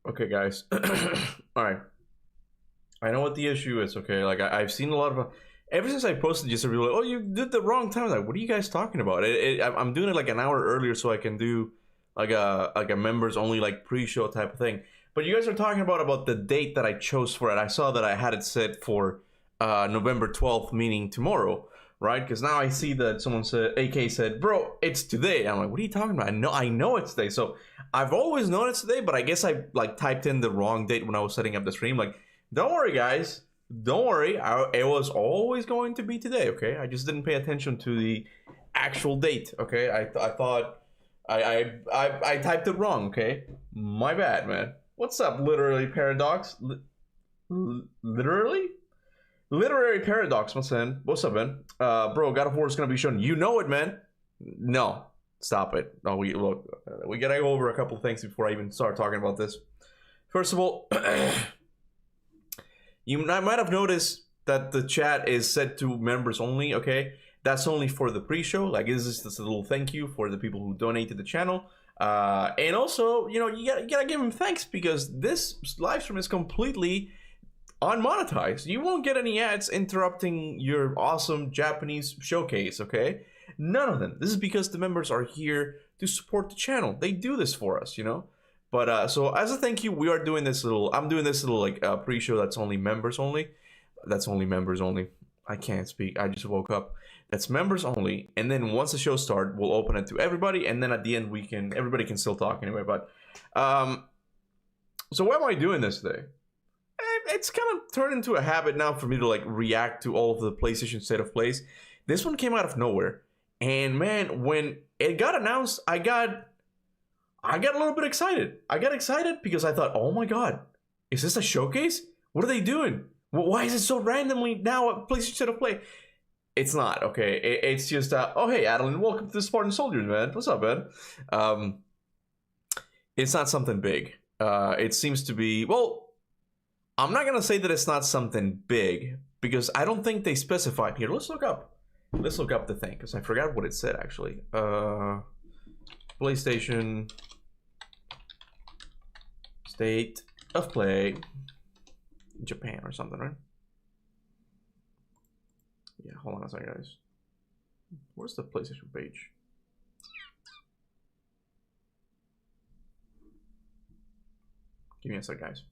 Okay, guys. All right. I know what the issue is. Okay, like I've seen a lot of. Ever since I posted, just people like, "Oh, you did the wrong time." Like, what are you guys talking about? I'm doing it like an hour earlier so I can do like a members only like pre-show type of thing. But you guys are talking about the date that I chose for it. I saw that I had it set for November 12th, meaning tomorrow, right? Because now I see that someone said, AK said, "Bro, it's today." I'm like, "What are you talking about?" I know it's today. So I've always known it's today, but I guess I like typed in the wrong date when I was setting up the stream. Like, don't worry, guys. Don't worry. It was always going to be today. Okay, I just didn't pay attention to the actual date. Okay, I thought I typed it wrong. Okay, my bad, man. What's up, literally paradox? Literally literary paradox. What's up, man? Bro, God of War is gonna be shown. You know it, man. No, stop it. No, we gotta go over a couple things before I even start talking about this. First of all, I might have noticed that the chat is set to members only. Okay, that's only for the pre-show. Like, this is just a little thank you for the people who donate to the channel. And also, you know, you gotta give them thanks because this live stream is completely unmonetized. You won't get any ads interrupting your awesome Japanese showcase. Okay, none of them. This is because the members are here to support the channel. They do this for us, you know. But so as a thank you, we are doing this little. I'm doing this little like pre-show that's only members only. That's only members only. I can't speak. I just woke up. That's members only. And then once the show starts, we'll open it to everybody. And then at the end, everybody can still talk anyway. But so why am I doing this today? It's kind of turned into a habit now for me to like react to all of the PlayStation State of Plays. This one came out of nowhere, and man, when it got announced, I got a little bit excited. I got excited because I thought, oh my god, is this a showcase? What are they doing? Why is it so randomly now a PlayStation State of Play? It's not, okay. It's just oh hey Adeline, welcome to the Spartan Soldiers, man. What's up, man? It's not something big. It seems to be, well, I'm not gonna say that it's not something big because I don't think they specified here. Let's look up the thing because I forgot what it said actually. PlayStation State of Play Japan or something, right? Yeah, hold on a second, guys. Where's the PlayStation page? Give me a sec, guys.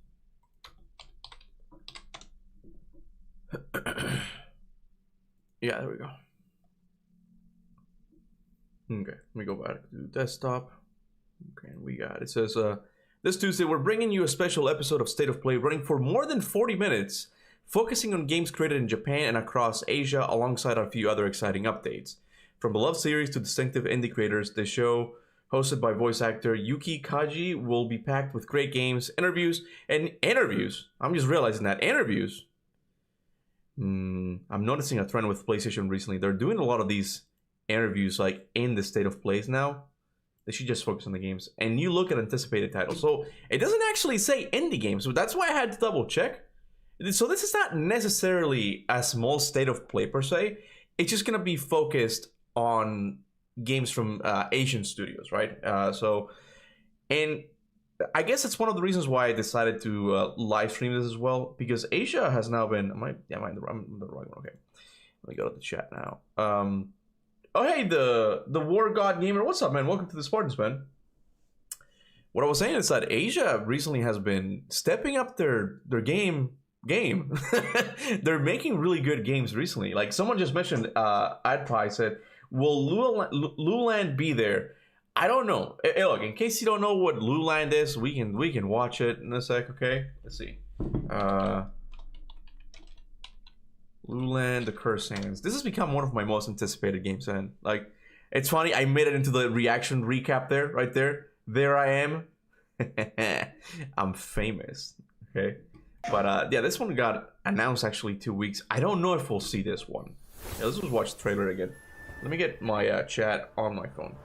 Yeah, there we go. Okay, let me go back to desktop. Okay, we got it. Says this Tuesday we're bringing you a special episode of State of Play running for more than 40 minutes, focusing on games created in Japan and across Asia, alongside a few other exciting updates. From beloved series to distinctive indie creators, the show, hosted by voice actor Yuki Kaji, will be packed with great games, interviews. I'm just realizing that interviews. I'm noticing a trend with PlayStation recently. They're doing a lot of these interviews like in the State of Plays now. They should just focus on the games. And you look at anticipated titles. So it doesn't actually say indie games. So that's why I had to double check. So this is not necessarily a small State of Play per se. It's just going to be focused on games from Asian studios, right? And I guess it's one of the reasons why I decided to live stream this as well, because Asia has now been. I'm the wrong one. Okay, let me go to the chat now. Oh hey, the War God Gamer, what's up, man? Welcome to the Spartans, man. What I was saying is that Asia recently has been stepping up their game. They're making really good games recently. Like someone just mentioned, I'd probably said, will Luland be there? I don't know. Hey, look, in case you don't know what Luland is, we can watch it in a sec, okay? Let's see. Luland, the Cursed Sands. This has become one of my most anticipated games, and like, it's funny, I made it into the reaction recap there, right there. There I am. I'm famous, okay? But yeah, this one got announced actually 2 weeks. I don't know if we'll see this one. Yeah, let's just watch the trailer again. Let me get my chat on my phone.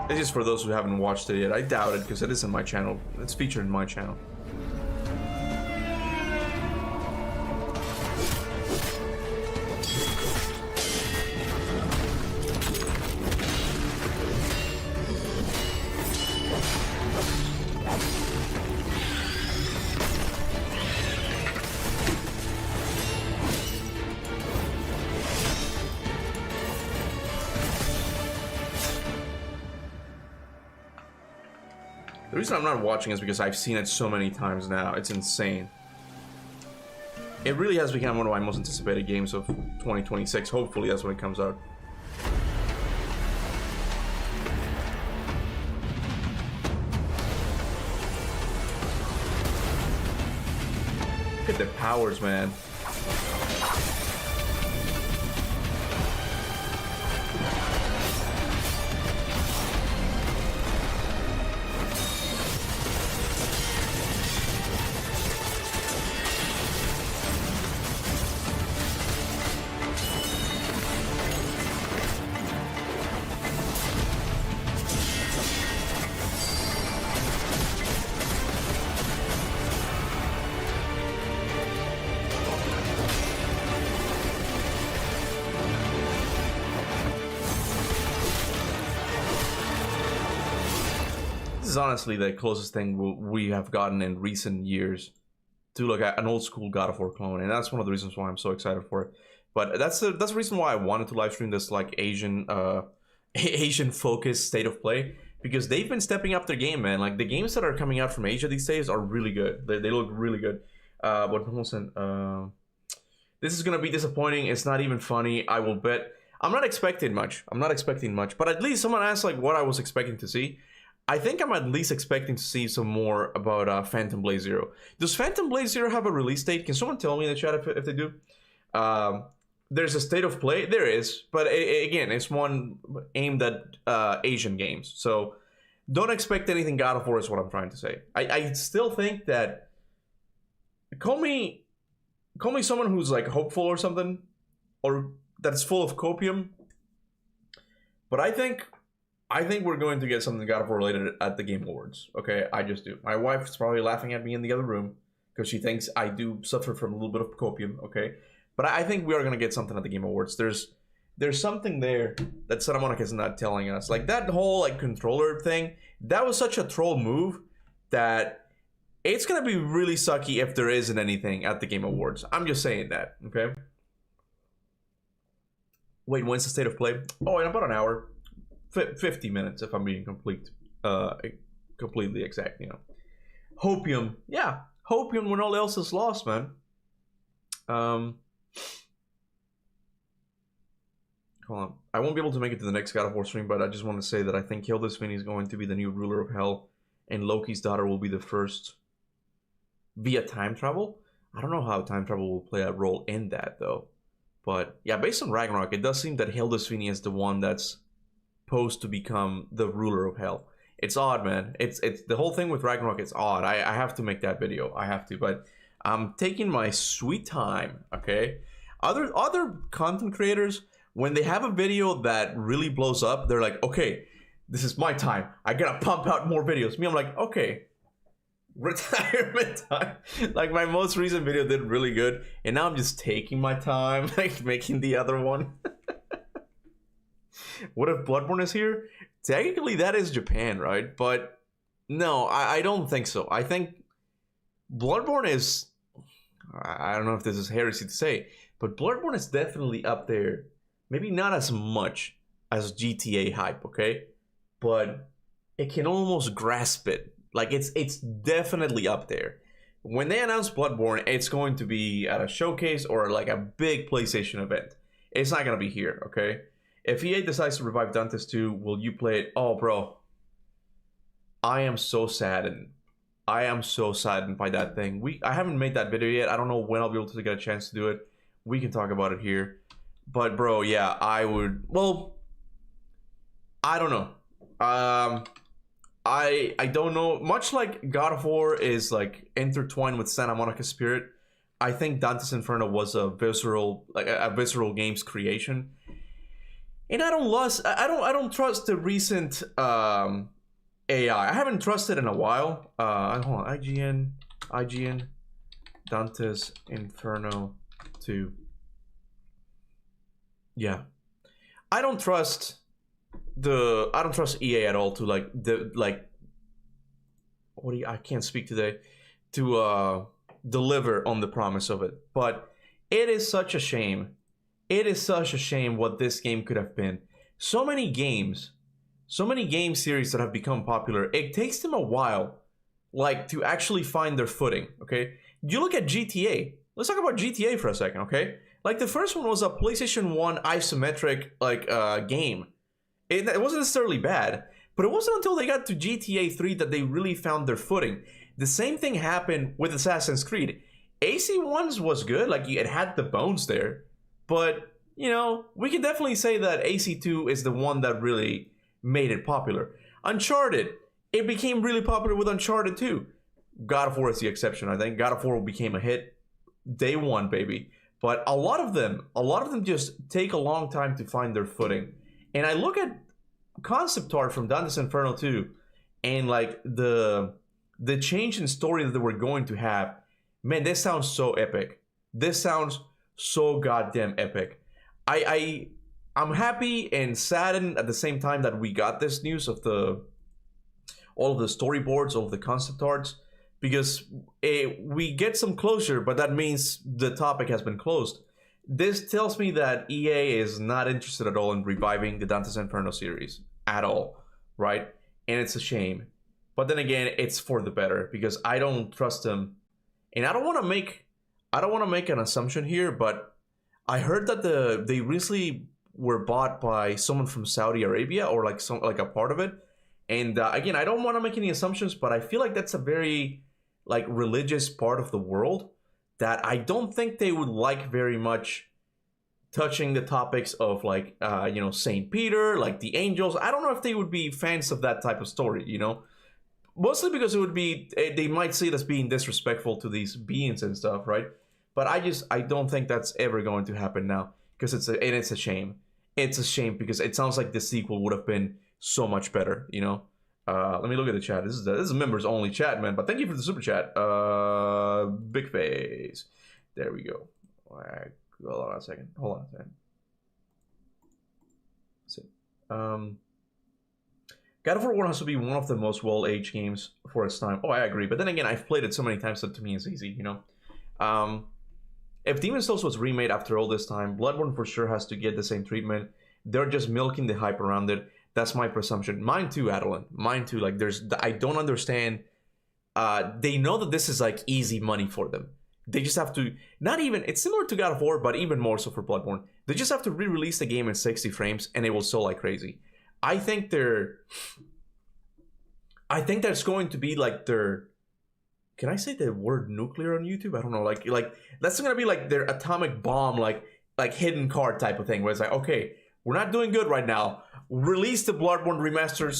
This is for those who haven't watched it yet. I doubt it because it is in my channel. It's featured in my channel. The reason I'm not watching is because I've seen it so many times now. It's insane. It really has become one of my most anticipated games of 2026. Hopefully that's when it comes out. Look at the powers, man. Is honestly the closest thing we have gotten in recent years to like an old school God of War clone, and that's one of the reasons why I'm so excited for it. But that's the reason why I wanted to live stream this like Asian focused state of play, because they've been stepping up their game, man. Like the games that are coming out from Asia these days are really good. They look really good. But this is gonna be disappointing. It's not even funny. I will bet. I'm not expecting much. But at least someone asked like what I was expecting to see. I think I'm at least expecting to see some more about Phantom Blade Zero. Does Phantom Blade Zero have a release date? Can someone tell me in the chat if they do? There's a state of play. There is, but again, it's one aimed at Asian games. So don't expect anything God of War is what I'm trying to say. I still think that call me someone who's like hopeful or something, or that's full of copium. But I think we're going to get something God of War related at the Game Awards. Okay, I just do. My wife's probably laughing at me in the other room because she thinks I do suffer from a little bit of copium. Okay, but I think we are going to get something at the Game Awards. There's something there that Santa Monica is not telling us. Like that whole like controller thing, that was such a troll move that it's going to be really sucky if there isn't anything at the Game Awards. I'm just saying that. Okay. Wait, when's the state of play? Oh, in about an hour. 50 minutes if I'm being completely exact, you know. Hopium, yeah, hopium when all else is lost, man. Hold on, I won't be able to make it to the next God of War stream, but I just want to say that I think Hilda Sweeney is going to be the new ruler of Hell, and Loki's daughter will be the first via time travel. I don't know how time travel will play a role in that though, but yeah, based on Ragnarok, it does seem that Hilda Sweeney is the one that's supposed to become the ruler of Hell. It's odd, man. It's the whole thing with Ragnarok. It's odd. I have to make that video. I have to, but I'm taking my sweet time. Okay. Other content creators, when they have a video that really blows up, they're like, okay, this is my time. I gotta pump out more videos. Me, I'm like, okay, retirement time. Like my most recent video did really good, and now I'm just taking my time, like making the other one. What if Bloodborne is here? Technically, that is Japan, right? But no, I don't think so. I think Bloodborne is... I don't know if this is heresy to say, but Bloodborne is definitely up there. Maybe not as much as GTA hype, okay? But it can almost grasp it. Like, it's definitely up there. When they announce Bloodborne, it's going to be at a showcase or like a big PlayStation event. It's not going to be here, okay? If EA decides to revive Dantes 2, will you play it? Oh, bro. I am so saddened. I am so saddened by that thing. I haven't made that video yet. I don't know when I'll be able to get a chance to do it. We can talk about it here. But, bro, yeah, I would... Well, I don't know. I don't know. Much like God of War is, like, intertwined with Santa Monica Spirit, I think Dante's Inferno was a visceral games creation. And I don't trust the recent AI. I haven't trusted in a while. Hold on, IGN, Dante's Inferno 2. Yeah, I don't trust EA at all to I can't speak today, to deliver on the promise of it. But it is such a shame. It is such a shame what this game could have been. So many games so many game series that have become popular, it takes them a while, like, to actually find their footing, okay? You look at GTA. Let's talk about GTA for a second, okay? Like, the first one was a PlayStation 1 isometric, like, game. It wasn't necessarily bad, but it wasn't until they got to GTA 3 that they really found their footing. The same thing happened with Assassin's Creed. AC1's was good, like, it had the bones there, but, you know, we can definitely say that AC2 is the one that really made it popular. Uncharted, it became really popular with Uncharted 2. God of War is the exception, I think. God of War became a hit day one, baby. But a lot of them just take a long time to find their footing. And I look at concept art from Dante's Inferno 2, and like the change in story that they were going to have. Man, this sounds so epic. This sounds so goddamn epic. I'm happy and saddened at the same time that we got this news of all of the storyboards, all of the concept arts, because we get some closure, but that means the topic has been closed. This tells me that EA is not interested at all in reviving the Dante's Inferno series at all, right? And it's a shame. But then again, it's for the better, because I don't trust them. And I don't want to make an assumption here, but I heard that they recently were bought by someone from Saudi Arabia, or like a part of it. And again, I don't want to make any assumptions, but I feel like that's a very like religious part of the world that I don't think they would like very much, touching the topics of like Saint Peter, like the angels. I don't know if they would be fans of that type of story, you know, mostly because it would be, they might see it as being disrespectful to these beings and stuff, right? But I don't think that's ever going to happen now, because it's a shame. It's a shame, because it sounds like the sequel would have been so much better, you know. Let me look at the chat. This is members only chat, man. But thank you for the super chat. Big face. There we go. Hold on a second. See. God of War 1 has to be one of the most well-aged games for its time. Oh, I agree. But then again, I've played it so many times that to me it's easy, you know. If Demon's Souls was remade after all this time, Bloodborne for sure has to get the same treatment. They're just milking the hype around it. That's my presumption. Mine too, Adeline. Mine too. Like, I don't understand. They know that this is like easy money for them. They just have to, it's similar to God of War, but even more so for Bloodborne. They just have to re-release the game in 60 frames and it will sell like crazy. I think that's going to be like their, can I say the word nuclear on YouTube? I don't know. Like that's going to be like their atomic bomb, like hidden card type of thing, where it's like, okay, we're not doing good right now. Release the Bloodborne remaster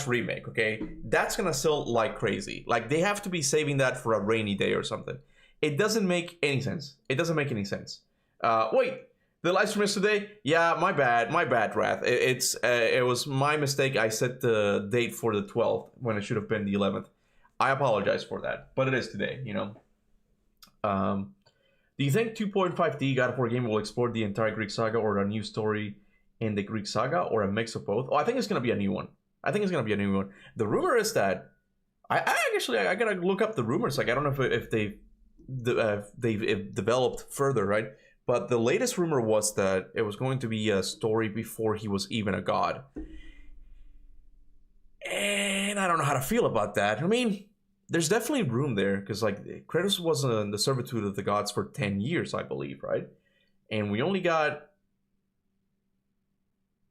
/ remake, okay? That's gonna sell like crazy. Like, they have to be saving that for a rainy day or something. It doesn't make any sense. It doesn't make any sense. Wait, the live stream is today? Yeah, my bad, Wrath. It was my mistake. I set the date for the 12th when it should have been the 11th. I apologize for that, but it is today, you know. Do you think 2.5D God of War game will explore the entire Greek saga, or a new story in the Greek saga, or a mix of both? Oh, I think it's gonna be a new one. The rumor is that I gotta look up the rumors. Like, I don't know if they've developed further, right? But the latest rumor was that it was going to be a story before he was even a god, and I don't know how to feel about that. I mean, there's definitely room there, because like Kratos was in the servitude of the gods for 10 years, I believe, right? And we only got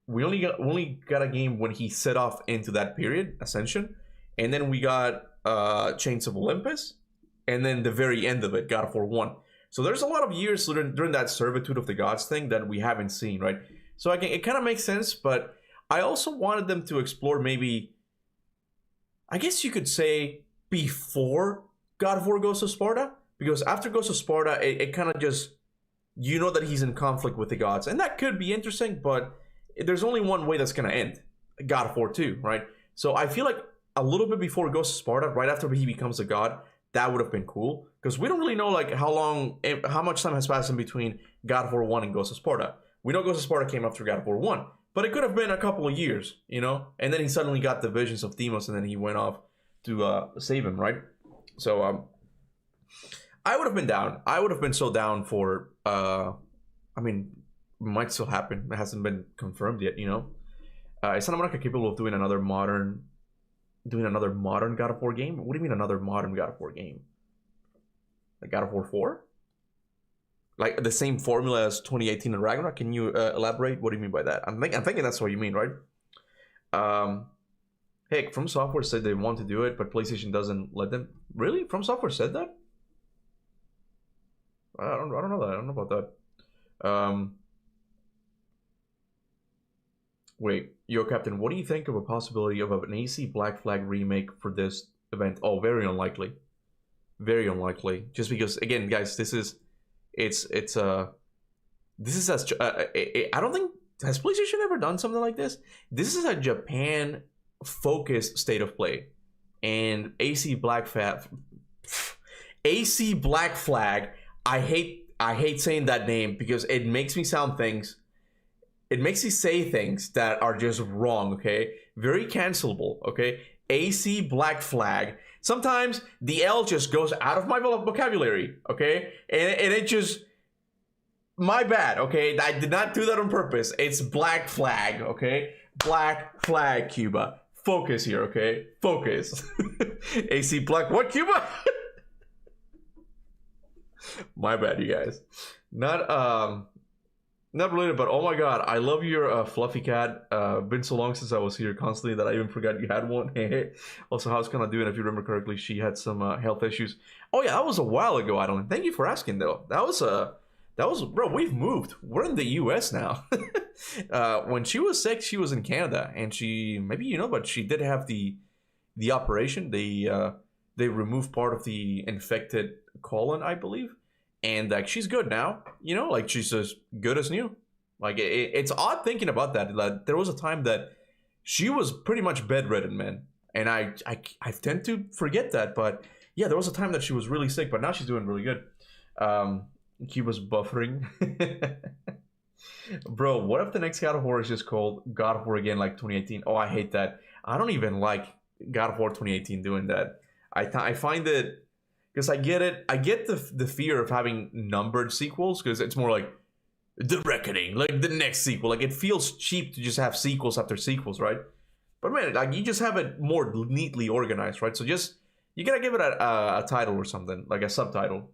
a game when he set off into that period, Ascension, and then we got Chains of Olympus, and then the very end of it, God of War 1. So there's a lot of years during that servitude of the gods thing that we haven't seen, right? So it kind of makes sense, but I also wanted them to explore, maybe, I guess you could say, before God of War Ghost of Sparta, because after Ghost of Sparta, it kind of just, you know that he's in conflict with the gods, and that could be interesting, but there's only one way that's going to end, God of War 2, right? So I feel like a little bit before Ghost of Sparta, right after he becomes a god, that would have been cool, because we don't really know like how much time has passed in between God of War 1 and Ghost of Sparta. We know Ghost of Sparta came after God of War 1, but it could have been a couple of years, you know? And then he suddenly got the visions of Deimos, and then he went off to save him, right? So I would have been down. I would have been so down for, I mean, might still happen. It hasn't been confirmed yet, you know? Is Santa Monica capable of doing another modern God of War game? What do you mean another modern God of War game? Like God of War 4? Like the same formula as 2018 and Ragnarok? Can you elaborate? What do you mean by that? I'm thinking that's what you mean, right? Hey, From Software said they want to do it, but PlayStation doesn't let them. Really? From Software said that? I don't know that. I don't know about that. Wait, yo, Captain, what do you think of a possibility of an AC Black Flag remake for this event? Oh, very unlikely. Very unlikely. Just because, again, guys, this is as I don't think, has PlayStation ever done something like this? This is a Japan focused state of play, and AC Black Flag. I hate saying that name because it makes me sound things. It makes me say things that are just wrong. Okay, very cancelable. Okay, AC Black Flag. Sometimes the L just goes out of my vocabulary. Okay, and it just. My bad, okay? I did not do that on purpose. It's Black Flag, okay? Black Flag, Cuba. Focus here, okay? Focus. AC Black, what, Cuba? My bad, you guys. Not related, but oh my god, I love your fluffy cat. Been so long since I was here constantly that I even forgot you had one. Also, how's Kana doing? If you remember correctly, she had some health issues. Oh yeah, that was a while ago, Adeline. Thank you for asking, though. That was, bro, we've moved. We're in the US now. When she was sick, she was in Canada. And she, maybe you know, but she did have the operation. They removed part of the infected colon, I believe. And like, she's good now. You know, like she's as good as new. Like, it's odd thinking about that. Like, there was a time that she was pretty much bedridden, man. And I tend to forget that. But yeah, there was a time that she was really sick. But now she's doing really good. Cuba's buffering. Bro, what if the next God of War is just called God of War again, like 2018? Oh, I hate that. I don't even like God of War 2018 doing that. I find it, because I get it. I get the fear of having numbered sequels, because it's more like The Reckoning, like the next sequel. Like, it feels cheap to just have sequels after sequels, right? But man, like, you just have it more neatly organized, right? So just, you gotta give it a title or something, like a subtitle.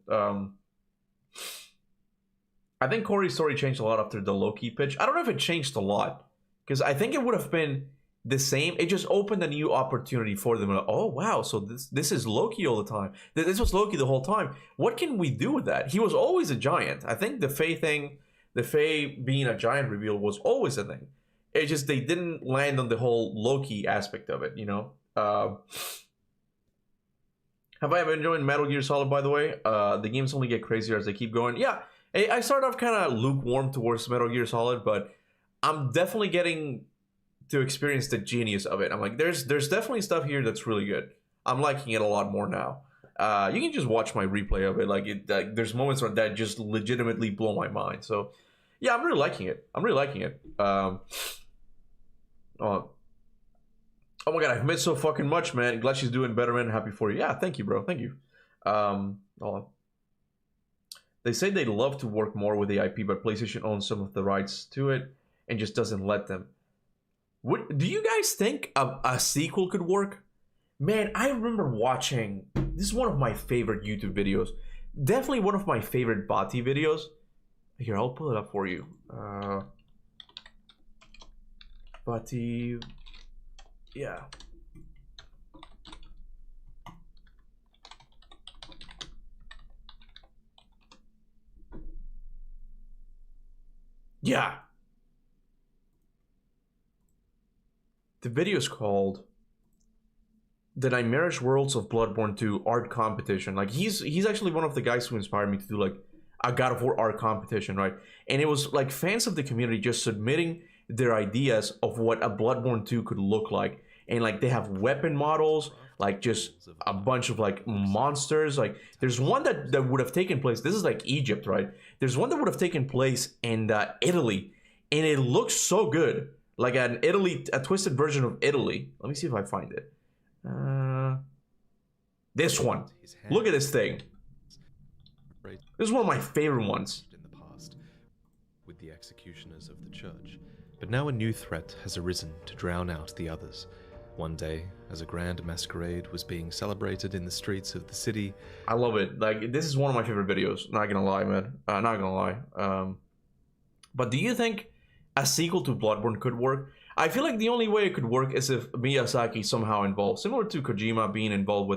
I think Corey's story changed a lot after the Loki pitch. I don't know if it changed a lot, because I think it would have been the same. It just opened a new opportunity for them. Like, oh wow, so this is Loki all the time. This was Loki the whole time. What can we do with that? He was always a giant. I think the Fae thing, the Fae being a giant reveal was always a thing. It just, they didn't land on the whole Loki aspect of it, you know? Have I ever enjoyed Metal Gear Solid, by the way? The games only get crazier as they keep going. Yeah, I started off kind of lukewarm towards Metal Gear Solid, but I'm definitely getting to experience the genius of it. I'm like, there's definitely stuff here that's really good. I'm liking it a lot more now. You can just watch my replay of it. Like, there's moments where that just legitimately blow my mind. So, yeah, I'm really liking it. Oh my god, I've missed so fucking much, man. Glad she's doing better, man. Happy for you. Yeah, thank you, bro. Thank you. They say they'd love to work more with the IP, but PlayStation owns some of the rights to it and just doesn't let them. Do you guys think a sequel could work? Man, I remember watching... This is one of my favorite YouTube videos. Definitely one of my favorite Bati videos. Here, I'll pull it up for you. Bati... Yeah. Yeah. The video is called The Nightmarish Worlds of Bloodborne 2 Art Competition. Like, he's actually one of the guys who inspired me to do like a God of War art competition, right? And it was like fans of the community just submitting their ideas of what a Bloodborne 2 could look like. And like, they have weapon models, like just a bunch of like monsters. Like, there's one that would have taken place, this is like Egypt, right? There's one that would have taken place in Italy, and it looks so good, like a twisted version of Italy. Let me see if I find it. This one, look at this thing. This is one of my favorite ones. the executioners of the church, but now a new threat has arisen to drown out the others. One day, as a grand masquerade was being celebrated in the streets of the city... I love it. Like, this is one of my favorite videos. Not gonna lie, man. Not gonna lie. But do you think a sequel to Bloodborne could work? I feel like the only way it could work is if Miyazaki somehow involved, similar to Kojima being involved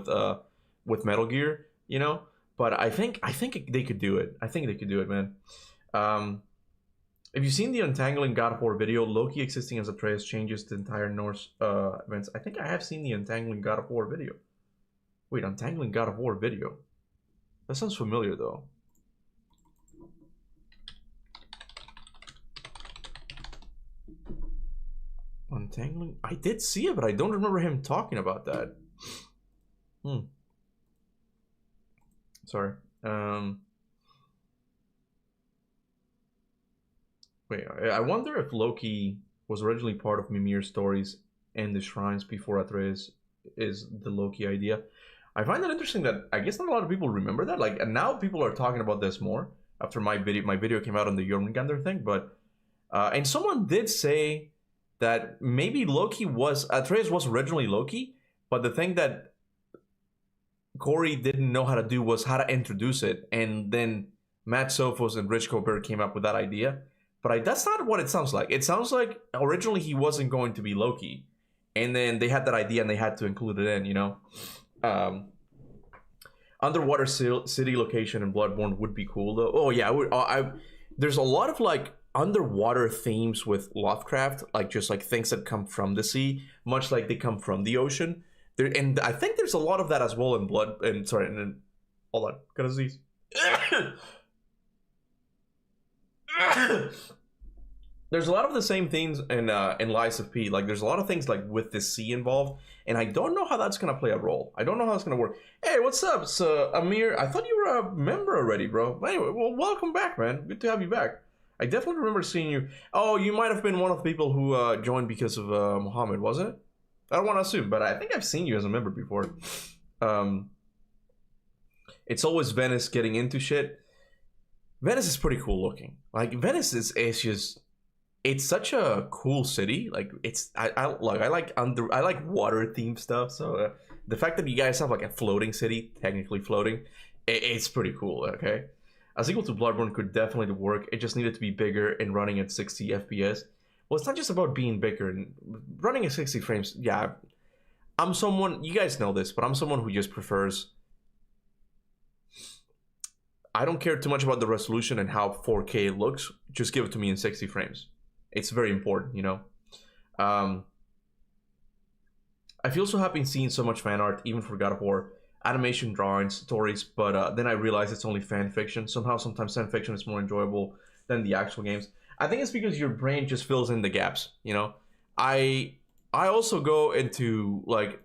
with Metal Gear, you know. But I think they could do it. I think they could do it, man. Have you seen the Untangling God of War video? Loki existing as Atreus changes the entire Norse events. I think I have seen the Untangling God of War video. Wait, Untangling God of War video. That sounds familiar though. Untangling? I did see it, but I don't remember him talking about that. Sorry. Wait, I wonder if Loki was originally part of Mimir's stories and the shrines before Atreus is the Loki idea. I find that interesting that I guess not a lot of people remember that. Like, and now people are talking about this more after my video came out on the Jormungandr thing. But and someone did say that maybe Atreus was originally Loki, but the thing that Corey didn't know how to do was how to introduce it, and then Matt Sophos and Rich Colbert came up with that idea. But that's not what it sounds like. It sounds like originally he wasn't going to be Loki, and then they had that idea and they had to include it in, you know. Underwater city location in Bloodborne would be cool though. Oh yeah, there's a lot of like underwater themes with Lovecraft, like just like things that come from the sea, much like they come from the ocean. And I think there's a lot of that as well in hold on, got a sneeze. There's a lot of the same things in Lies of P. Like, there's a lot of things like with the sea involved, and I don't know how that's gonna play a role. I don't know how it's gonna work. Hey, what's up? So Amir, I thought you were a member already, bro. Anyway, well, welcome back, man. Good to have you back. I definitely remember seeing you. Oh, you might have been one of the people who joined because of Muhammad, was it? I don't want to assume, but I think I've seen you as a member before. It's always Venice getting into shit. Venice is pretty cool looking. Like, Venice is just, it's such a cool city. Like, I like water themed stuff. So the fact that you guys have like a floating city, technically floating, it's pretty cool. Okay, a sequel to Bloodborne could definitely work. It just needed to be bigger and running at 60 FPS. Well, it's not just about being bigger and running at 60 frames. Yeah, I'm someone, you guys know this, but I'm someone who just prefers, I don't care too much about the resolution and how 4K looks. Just give it to me in 60 frames. It's very important, you know. I feel so happy seeing so much fan art, even for God of War. Animation, drawings, stories, but then I realize it's only fan fiction. Sometimes fan fiction is more enjoyable than the actual games. I think it's because your brain just fills in the gaps, you know. I also go into like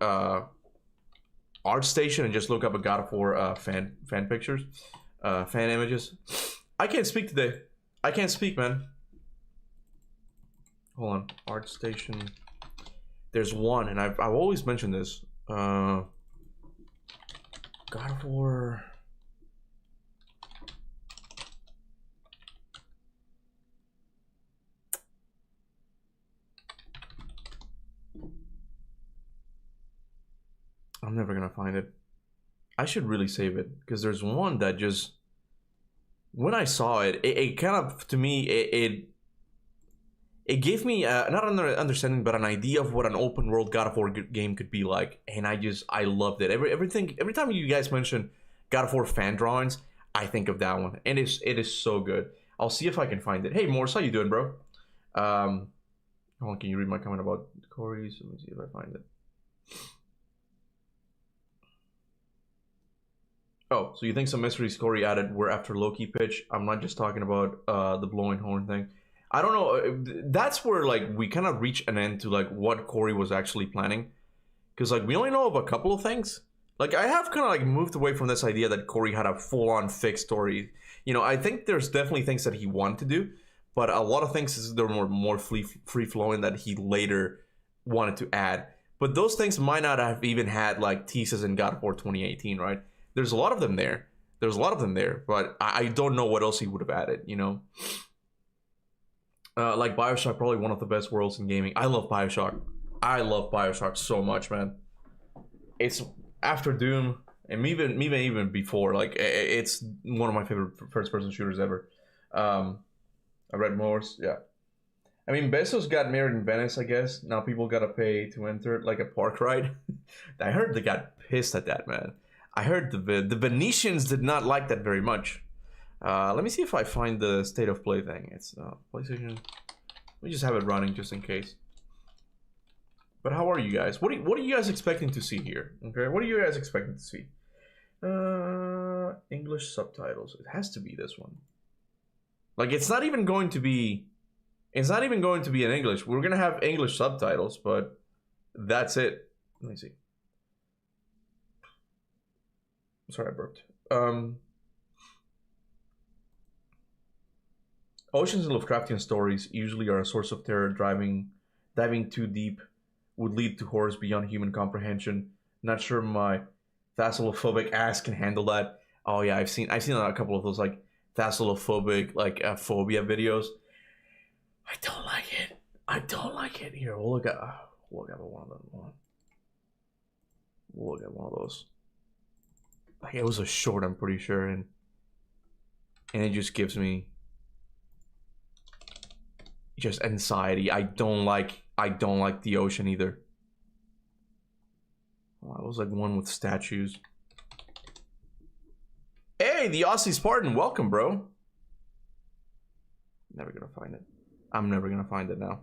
ArtStation and just look up a God of War fan pictures, fan images. I can't speak today. I can't speak, man. Hold on, ArtStation. There's one, and I've always mentioned this. God of War. I'm never gonna find it. I should really save it, because there's one that just, when I saw it, it kind of, to me, it gave me not an understanding, but an idea of what an open world God of War game could be like, and I loved it. Every time you guys mention God of War fan drawings, I think of that one, and it is so good. I'll see if I can find it. Hey Morse, how you doing, bro? Hold on, can you read my comment about Corey's? Let me see if I find it. Oh, so you think some mysteries Corey added were after Loki pitch? I'm not just talking about the blowing horn thing. I don't know. That's where like we kind of reach an end to like what Corey was actually planning, because like we only know of a couple of things. Like I have kind of like moved away from this idea that Corey had a full-on fixed story. You know, I think there's definitely things that he wanted to do, but a lot of things they're more free-flowing that he later wanted to add. But those things might not have even had like teases in God of War 2018, right? There's a lot of them there. But I don't know what else he would have added, you know? Like Bioshock, probably one of the best worlds in gaming. I love Bioshock. I love Bioshock so much, man. It's after Doom, and even before. Like it's one of my favorite first-person shooters ever. I read Morse, yeah. I mean, Bezos got married in Venice, I guess. Now people gotta pay to enter it, like a park ride. I heard they got pissed at that, man. I heard the Venetians did not like that very much. Let me see if I find the state of play thing. It's PlayStation. Let me just have it running just in case. But how are you guys? What are you guys expecting to see here? Okay, what are you guys expecting to see? English subtitles. It has to be this one. Like it's not even going to be. It's not even going to be in English. We're gonna have English subtitles, but that's it. Let me see. Sorry, I burped. Oceans and Lovecraftian stories usually are a source of terror. Diving too deep would lead to horrors beyond human comprehension. Not sure my thalassophobia ass can handle that. Oh yeah, I've seen a couple of those like thalassophobia phobia videos. I don't like it. I don't like it. Here, we'll look at one of them. We'll look at one of those. Like it was a short, I'm pretty sure, and it just gives me just anxiety. I don't like the ocean either. Oh, it was like one with statues. Hey, the Aussie Spartan, welcome, bro. Never gonna find it. I'm never gonna find it now.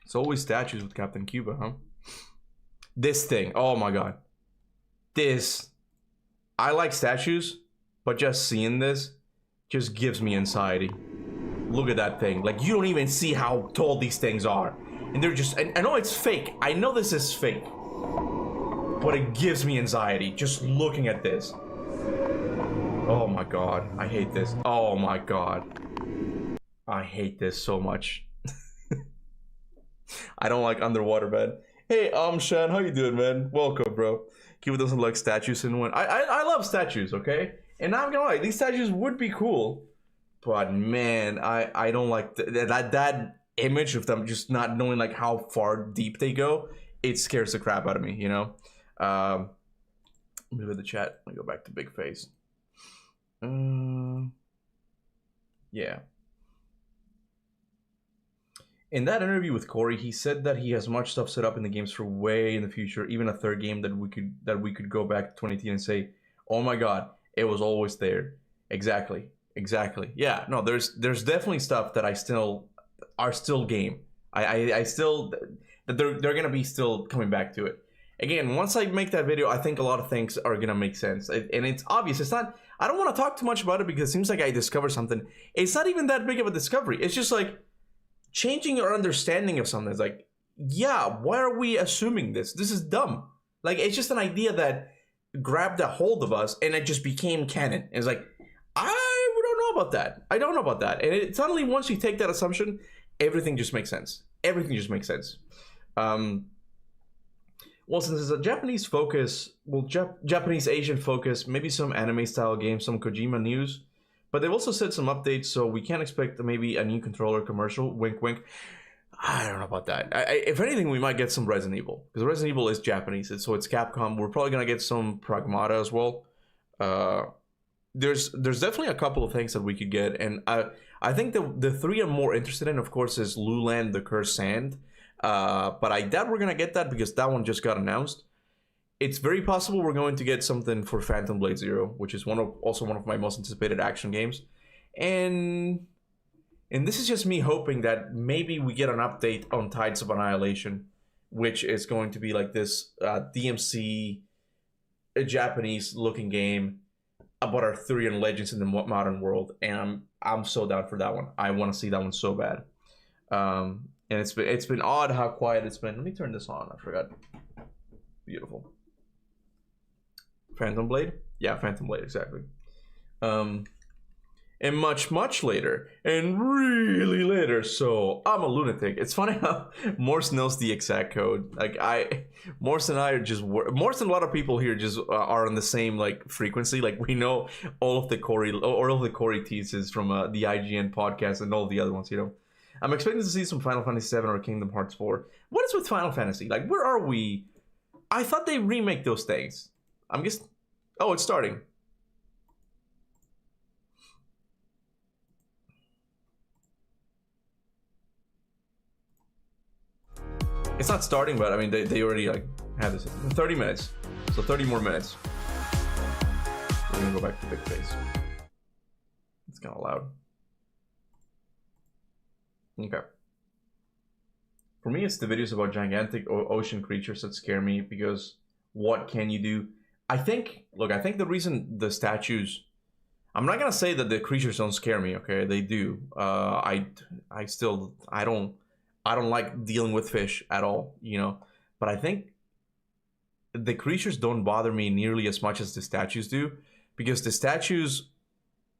It's always statues with Captain Kuba, huh? This thing, oh my god. This, I like statues, but just seeing this just gives me anxiety. Look at that thing. Like, you don't even see how tall these things are. And they're just, and I know it's fake. I know this is fake. But it gives me anxiety just looking at this. Oh my god, I hate this. Oh my god. I hate this so much. I don't like underwater, man. Hey, Shan, how you doing, man? Welcome, bro. Cuba doesn't like statues in one. I love statues, okay? And I'm gonna lie, these statues would be cool. But man, I don't like that image of them just not knowing like how far deep they go. It scares the crap out of me, you know? Let me look at the chat. Let me go back to Big Face. Yeah. In that interview with Corey, he said that he has much stuff set up in the games for way in the future, even a third game that we could go back to 2018 and say, "Oh my god, it was always there." Exactly. Yeah, no, there's definitely stuff that are still game. I still that they're gonna be still coming back to it. Again, once I make that video, I think a lot of things are gonna make sense, and it's obvious. It's not. I don't want to talk too much about it because it seems like I discovered something. It's not even that big of a discovery. It's just like changing your understanding of something. It's like, yeah, why are we assuming this? This is dumb. Like, it's just an idea that grabbed a hold of us and it just became canon. It's like, I don't know about that. I don't know about that. And suddenly, once you take that assumption, everything just makes sense. Everything just makes sense. Well, since it's a Japanese focus, Japanese Asian focus, maybe some anime style games, some Kojima news. But they've also said some updates, so we can expect maybe a new controller commercial. Wink, wink. I don't know about that. If anything, we might get some Resident Evil. Because Resident Evil is Japanese, so it's Capcom. We're probably going to get some Pragmata as well. There's definitely a couple of things that we could get. And I think the three I'm more interested in, of course, is Luland, The Cursed Sand. But I doubt we're going to get that because that one just got announced. It's very possible we're going to get something for Phantom Blade Zero, which is also one of my most anticipated action games. And this is just me hoping that maybe we get an update on Tides of Annihilation, which is going to be like this DMC, a Japanese-looking game about Arthurian legends in the modern world. And I'm so down for that one. I want to see that one so bad. And it's been odd how quiet it's been. Let me turn this on. I forgot. Beautiful. Phantom Blade? Yeah, Phantom Blade, exactly. and much, much later, and really later. So I'm a lunatic. It's funny how Morse knows the exact code. Like Morse and I are just Morse and a lot of people here just are on the same like frequency. Like we know all of the Corey teases from the IGN podcast and all the other ones. You know, I'm expecting to see some Final Fantasy VII or Kingdom Hearts 4. What is with Final Fantasy? Like, where are we? I thought they remake those things. I'm just. Oh, it's starting. It's not starting, but I mean, they already like had this 30 minutes, so 30 more minutes. We're gonna go back to big face. It's kind of loud. Okay. For me, it's the videos about gigantic ocean creatures that scare me because what can you do? I think the reason the statues. I'm not gonna say that the creatures don't scare me. Okay, they do. I don't like dealing with fish at all, you know. But I think the creatures don't bother me nearly as much as the statues do, because the statues,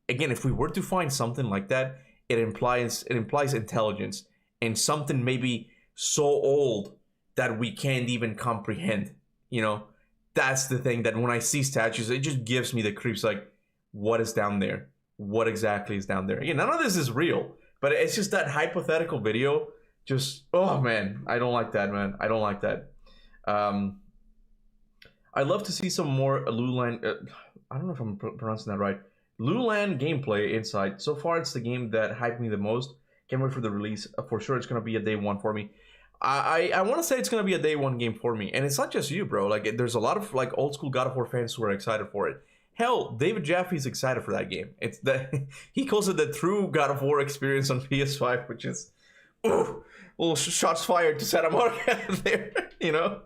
again, if we were to find something like that, it implies intelligence and something maybe so old that we can't even comprehend. You know, that's the thing that when I see statues, it just gives me the creeps. Like, what is down there? What exactly is down there? Again, none of this is real, but it's just that hypothetical video. Just, oh man, I don't like that, man. I don't like that. I'd love to see some more Luland. I don't know if I'm pronouncing that right. Luland gameplay inside. So far, it's the game that hyped me the most. Can't wait for the release. For sure, it's gonna be a day one for me. I want to say it's gonna be a day one game for me, and it's not just you, bro. Like, there's a lot of like old school God of War fans who are excited for it. Hell, David Jaffe's excited for that game. It's the he calls it the true God of War experience on PS5, which is, ooh, little shots fired to Santa Monica there, you know.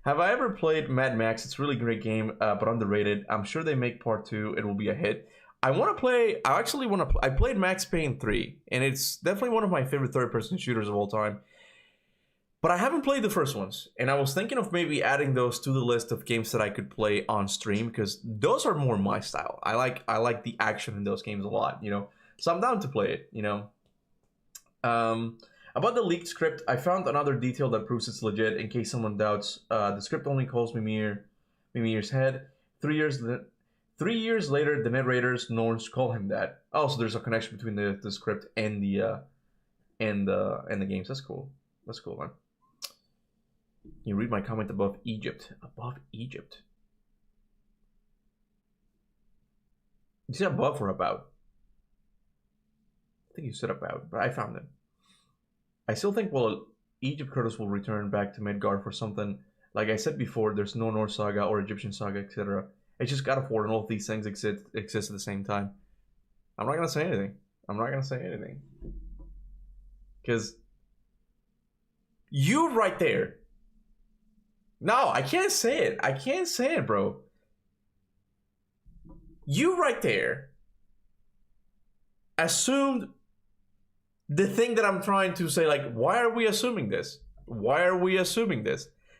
Have I ever played Mad Max? It's a really great game, but underrated. I'm sure they make part 2. It will be a hit. I actually want to. I played Max Payne 3, and it's definitely one of my favorite third-person shooters of all time. But I haven't played the first ones, and I was thinking of maybe adding those to the list of games that I could play on stream, because those are more my style. I like the action in those games a lot, you know. So I'm down to play it, you know. About the leaked script, I found another detail that proves it's legit. In case someone doubts, the script only calls Mimir's head. 3 years later, the narrators Norns call him that. Oh, so there's a connection between the script and the games. That's cool. That's cool, man. You read my comment above Egypt. Above Egypt. You said above or about? I think you said about, but I found it. I still think, well, Egypt Curtis will return back to Midgard for something. Like I said before, there's no Norse saga or Egyptian saga, etc. It's just God of War, and all of these things exist at the same time. I'm not gonna say anything. Because you right there. No, I can't say it, bro. You right there assumed the thing that I'm trying to say, like, why are we assuming this?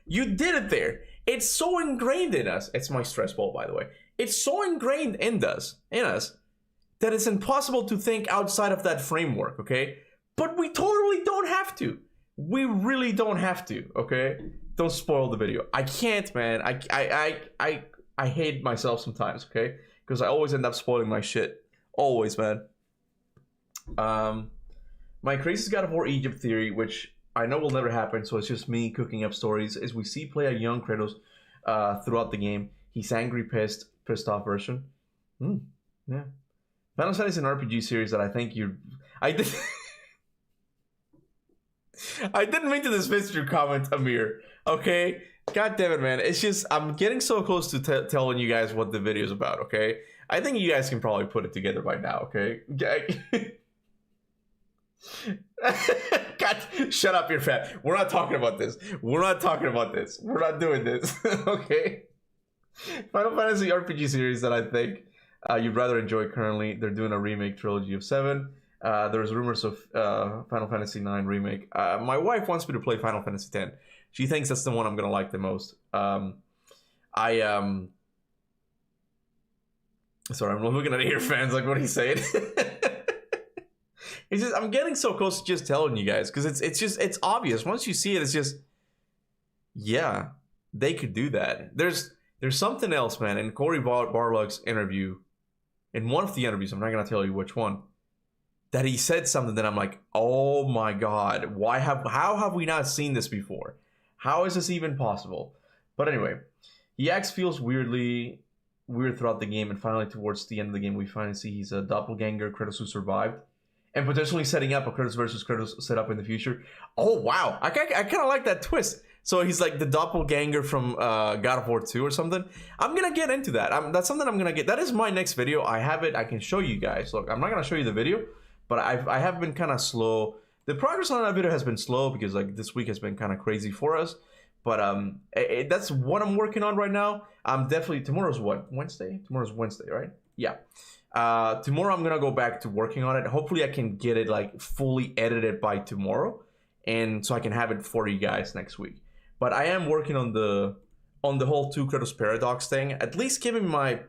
You did it there. It's so ingrained in us. It's my stress ball, by the way. It's so ingrained in us that it's impossible to think outside of that framework, okay? But we totally don't have to. We really don't have to, okay? Don't spoil the video. I can't, man. I hate myself sometimes, okay? Because I always end up spoiling my shit. Always, man. My crazy God of War Egypt theory, which I know will never happen, so it's just me cooking up stories, is we see play a young Kratos throughout the game. He's angry, pissed off version. Yeah. Final Fantasy is an RPG series that I think I didn't mean to dismiss your comment, Amir. Okay? God damn it, man. It's just, I'm getting so close to telling you guys what the video is about, okay? I think you guys can probably put it together by now, okay? God, shut up, you're fat. We're not talking about this. We're not doing this. Okay? Final Fantasy RPG series that I think you'd rather enjoy currently. They're doing a remake trilogy of 7. There's rumors of Final Fantasy 9 remake. My wife wants me to play Final Fantasy 10. She thinks that's the one I'm gonna like the most. Sorry, I'm looking at your fans like what he's saying. It's just I'm getting so close to just telling you guys because it's obvious. Once you see it, it's just yeah, they could do that. There's something else, man. In Corey Barlog's interview, in one of the interviews, I'm not gonna tell you which one, that he said something that I'm like, oh my god, how have we not seen this before? How is this even possible? But anyway, he acts feels weird throughout the game, and finally towards the end of the game, we finally see he's a doppelganger Kratos who survived, and potentially setting up a Kratos versus Kratos setup in the future. Oh wow, I kind of like that twist. So he's like the doppelganger from God of War 2 or something. I'm gonna get into that. That's something I'm gonna get. That is my next video. I have it. I can show you guys. Look, I'm not gonna show you the video, but I have been kind of slow. The progress on that video has been slow because like this week has been kind of crazy for us. But that's what I'm working on right now. I'm definitely, tomorrow's what? Wednesday? Tomorrow's Wednesday, right? Yeah. Tomorrow I'm gonna go back to working on it. Hopefully I can get it like fully edited by tomorrow, and so I can have it for you guys next week. But I am working on the whole two Kratos paradox thing. At least giving my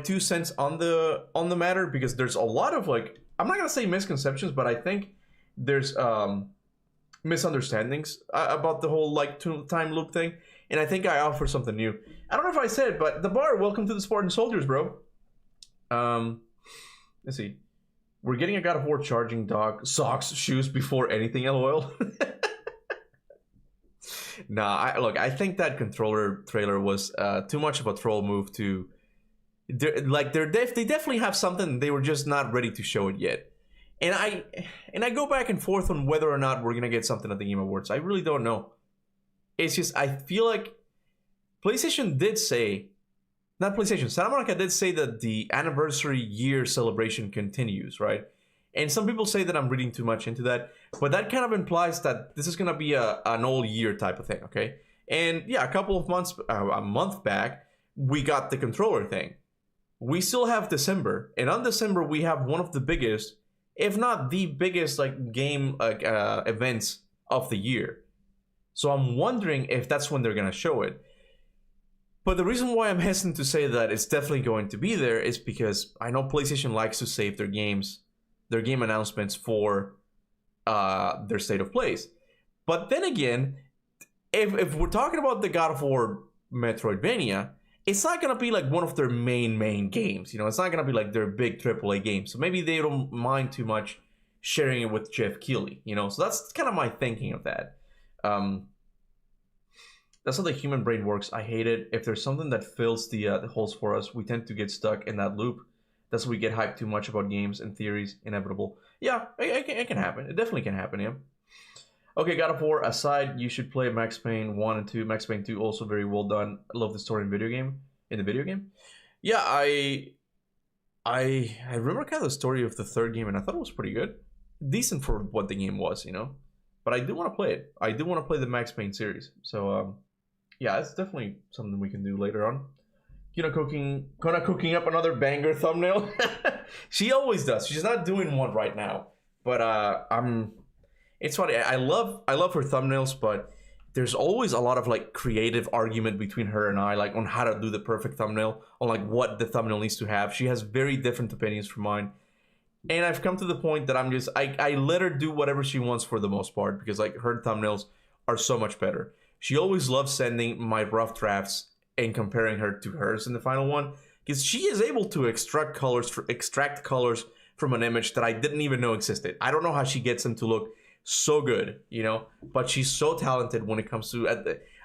2 cents on the matter, because there's a lot of like, I'm not gonna say misconceptions, but I think there's misunderstandings about the whole like time loop thing, and I think I offer something new. I don't know if I said, but the bar, welcome to the Spartan Soldiers, bro. Let's see, we're getting a God of War charging dock, socks, shoes before anything, lol. Nah, look, I think that controller trailer was too much of a troll move to. They definitely have something. They were just not ready to show it yet. And I go back and forth on whether or not we're gonna get something at the Game Awards. I really don't know. It's just I feel like PlayStation did say, not PlayStation, Santa Monica did say that the anniversary year celebration continues, right? And some people say that I'm reading too much into that, but that kind of implies that this is gonna be an all year type of thing, okay? And yeah, a couple of months, a month back, we got the controller thing. We still have December, and on December we have one of the biggest, if not the biggest, like game events of the year. So I'm wondering if that's when they're gonna show it. But the reason why I'm hesitant to say that it's definitely going to be there is because I know PlayStation likes to save their games, their game announcements for their state of plays. But then again, if we're talking about the God of War Metroidvania, it's not gonna be like one of their main games, you know. It's not gonna be like their big AAA game. So maybe they don't mind too much sharing it with Jeff Keighley, you know. So that's kind of my thinking of that. That's how the human brain works. I hate it. If there's something that fills the holes for us, we tend to get stuck in that loop. That's why we get hyped too much about games and theories. Inevitable. Yeah, it can happen. It definitely can happen. Yeah. Okay, God of War aside, you should play Max Payne 1 and 2. Max Payne 2 also very well done. I love the story in the video game. Yeah, I remember kind of the story of the third game, and I thought it was pretty good. Decent for what the game was, you know. But I do want to play it. I do want to play the Max Payne series. So yeah, it's definitely something we can do later on. Kona cooking up another banger thumbnail. She always does. She's not doing one right now, but it's funny. I love her thumbnails, but there's always a lot of like creative argument between her and I, like on how to do the perfect thumbnail, on like what the thumbnail needs to have. She has very different opinions from mine, and I've come to the point that I let her do whatever she wants for the most part, because like her thumbnails are so much better. She always loves sending my rough drafts and comparing her to hers in the final one, because she is able to extract colors from an image that I didn't even know existed. I don't know how she gets them to look so good, you know, but she's so talented when it comes to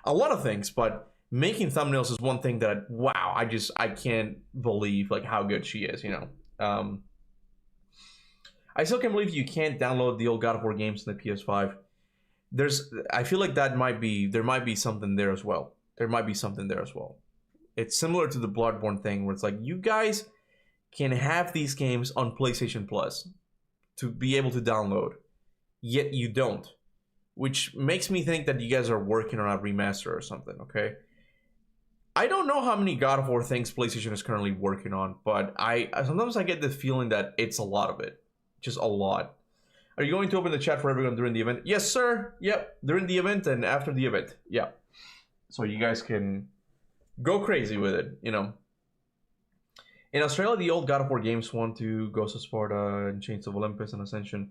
a lot of things. But making thumbnails is one thing that, wow, I can't believe like how good she is, you know. I still can't believe you can't download the old God of War games in the PS5. I feel like there might be something there as well. It's similar to the Bloodborne thing, where it's like, you guys can have these games on PlayStation Plus to be able to download, yet you don't, which makes me think that you guys are working on a remaster or something. Okay, I don't know how many God of War things PlayStation is currently working on, but sometimes I get the feeling that it's a lot of it, just a lot. Are you going to open the chat for everyone during the event? Yes, sir. Yep, during the event and after the event. Yeah, so you guys can go crazy with it, you know. In Australia, the old God of War games 1, 2, Ghost of Sparta, and Chains of Olympus, and Ascension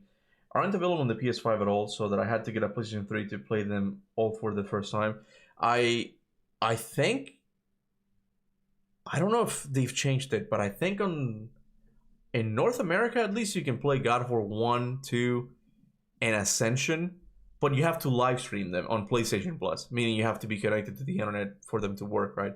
aren't available on the PS5 at all, so that I had to get a PlayStation 3 to play them all for the first time. I think, I don't know if they've changed it, but I think in North America at least you can play God of War 1, 2, and Ascension, but you have to live stream them on PlayStation Plus, meaning you have to be connected to the internet for them to work, right?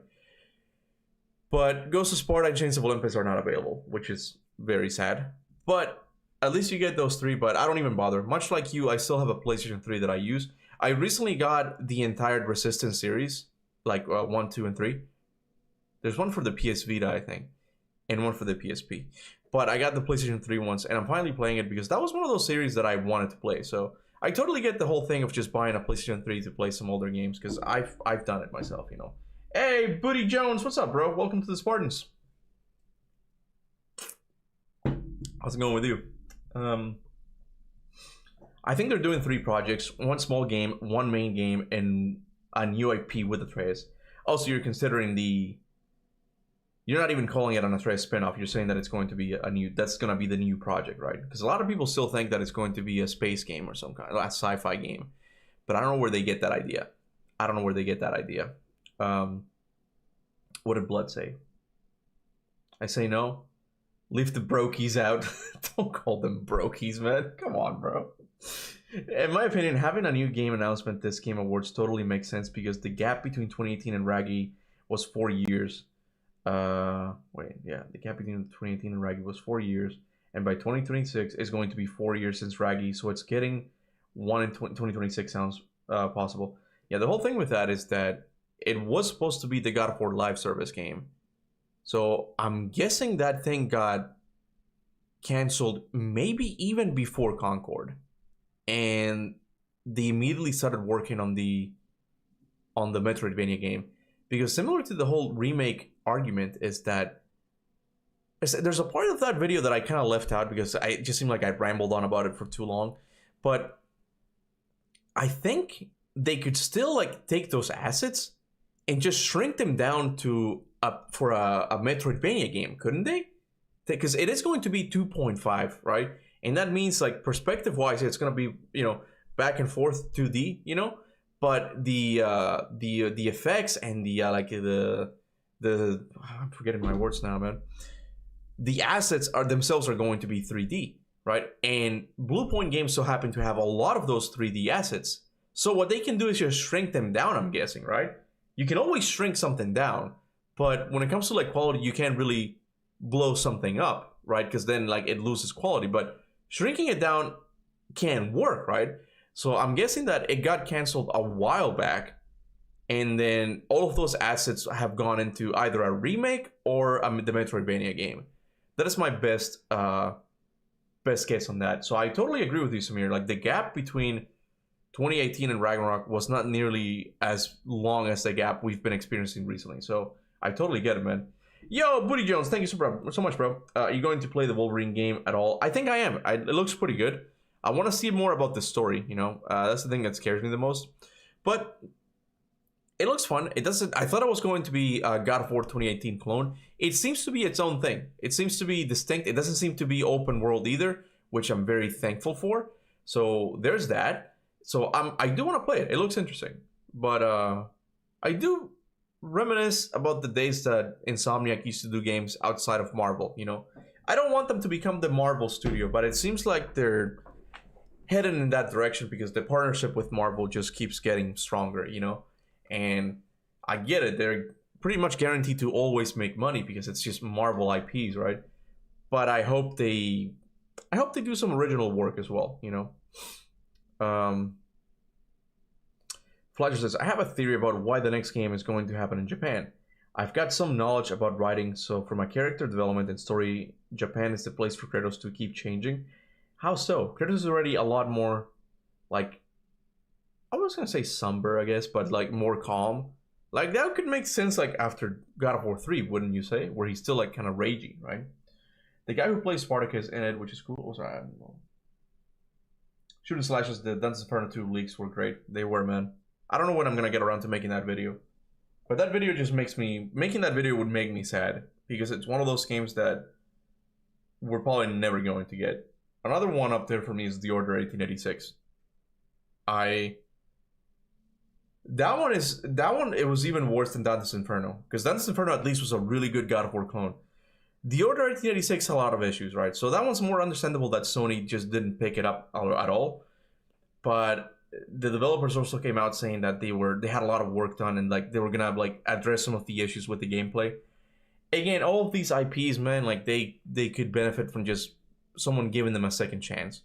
But Ghost of Sparta and Chains of Olympus are not available, which is very sad. But at least you get those 3, but I don't even bother. Much like you, I still have a PlayStation 3 that I use. I recently got the entire Resistance series, like 1, 2, and 3. There's one for the PS Vita, I think, and one for the PSP. But I got the PlayStation 3 once, and I'm finally playing it because that was one of those series that I wanted to play. So I totally get the whole thing of just buying a PlayStation 3 to play some older games, because I've done it myself, you know. Hey, Booty Jones, what's up, bro? Welcome to the Spartans. How's it going with you? I think they're doing 3 projects: 1 small game, 1 main game, and a new IP with Atreus. Also, you're considering you're not even calling it an Atreus spinoff. You're saying that it's going to be that's going to be the new project, right? Because a lot of people still think that it's going to be a space game or some kind, a sci-fi game. But I don't know where they get that idea. What did Blood say? I say no. Leave the brokies out. Don't call them brokies, man. Come on, bro. In my opinion, having a new game announcement this Game Awards totally makes sense, because the gap between 2018 and Raggy was 4 years. The gap between 2018 and Raggy was 4 years, and by 2026 is going to be 4 years since Raggy, so it's getting one in 2026 sounds possible. Yeah, the whole thing with that is that it was supposed to be the God of War live service game, so I'm guessing that thing got canceled maybe even before Concord, and they immediately started working on the Metroidvania game, because similar to the whole remake argument is that there's a part of that video that I kind of left out because it just seemed like I rambled on about it for too long, but I think they could still like take those assets and just shrink them down to for a Metroidvania game, couldn't they? Because it is going to be 2.5, right? And that means like perspective wise it's going to be, you know, back and forth 2D, you know, but the effects and the I'm forgetting my words now, man. The assets themselves are going to be 3D, right? And Bluepoint Games so happen to have a lot of those 3D assets. So what they can do is just shrink them down, I'm guessing, right? You can always shrink something down, but when it comes to like quality, you can't really blow something up, right? Because then like it loses quality, but shrinking it down can work, right? So I'm guessing that it got canceled a while back, and then all of those assets have gone into either a remake or the Metroidvania game. That is my best guess on that. So I totally agree with you, Samir. Like the gap between 2018 and Ragnarok was not nearly as long as the gap we've been experiencing recently. So I totally get it, man. Yo, Booty Jones, thank you so much, bro. Are you going to play the Wolverine game at all? I think I am. It looks pretty good. I want to see more about the story, you know. That's the thing that scares me the most. But it looks fun. It doesn't. I thought it was going to be a God of War 2018 clone. It seems to be its own thing. It seems to be distinct. It doesn't seem to be open world either, which I'm very thankful for. So there's that. So I do want to play it. It looks interesting. But I do reminisce about the days that Insomniac used to do games outside of Marvel, you know. I don't want them to become the Marvel studio, but it seems like they're headed in that direction because the partnership with Marvel just keeps getting stronger, you know. And I get it, they're pretty much guaranteed to always make money because it's just Marvel IPs, right? But I hope they do some original work as well, you know. Fletcher says, I have a theory about why the next game is going to happen in Japan. I've got some knowledge about writing, so for my character development and story, Japan is the place for Kratos to keep changing. How so? Kratos is already a lot more, like, I was gonna say somber, I guess, but like more calm. Like that could make sense like after God of War 3, wouldn't you say? Where he's still like kind of raging, right? The guy who plays Spartacus in it, which is cool. Also, I don't know. Shooting slashes, the Dante's Inferno 2 leaks were great. They were, man. I don't know when I'm gonna get around to making that video. But that video just making that video would make me sad, because it's one of those games that we're probably never going to get. Another one up there for me is The Order 1886. That one it was even worse than Dante's Inferno, because Dante's Inferno at least was a really good God of War clone. The Order 1886 had a lot of issues, right? So that one's more understandable that Sony just didn't pick it up at all. But the developers also came out saying that they had a lot of work done, and like they were gonna like address some of the issues with the gameplay. Again, all of these IPs, man, like they could benefit from just someone giving them a second chance.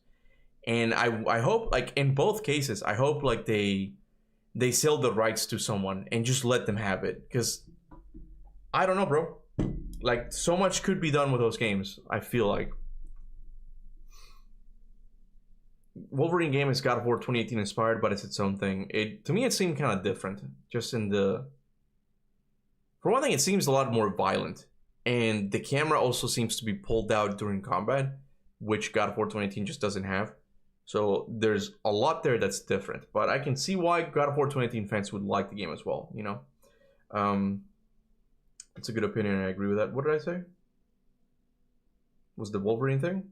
And I hope, like in both cases, I hope like they sell the rights to someone and just let them have it, because I don't know, bro. Like, so much could be done with those games, I feel like. Wolverine game is God of War 2018 inspired, but it's its own thing. To me, it seemed kind of different. Just in the... For one thing, it seems a lot more violent. And the camera also seems to be pulled out during combat, which God of War 2018 just doesn't have. So there's a lot there that's different. But I can see why God of War 2018 fans would like the game as well, you know? It's a good opinion, and I agree with that. What did I say? Was the Wolverine thing?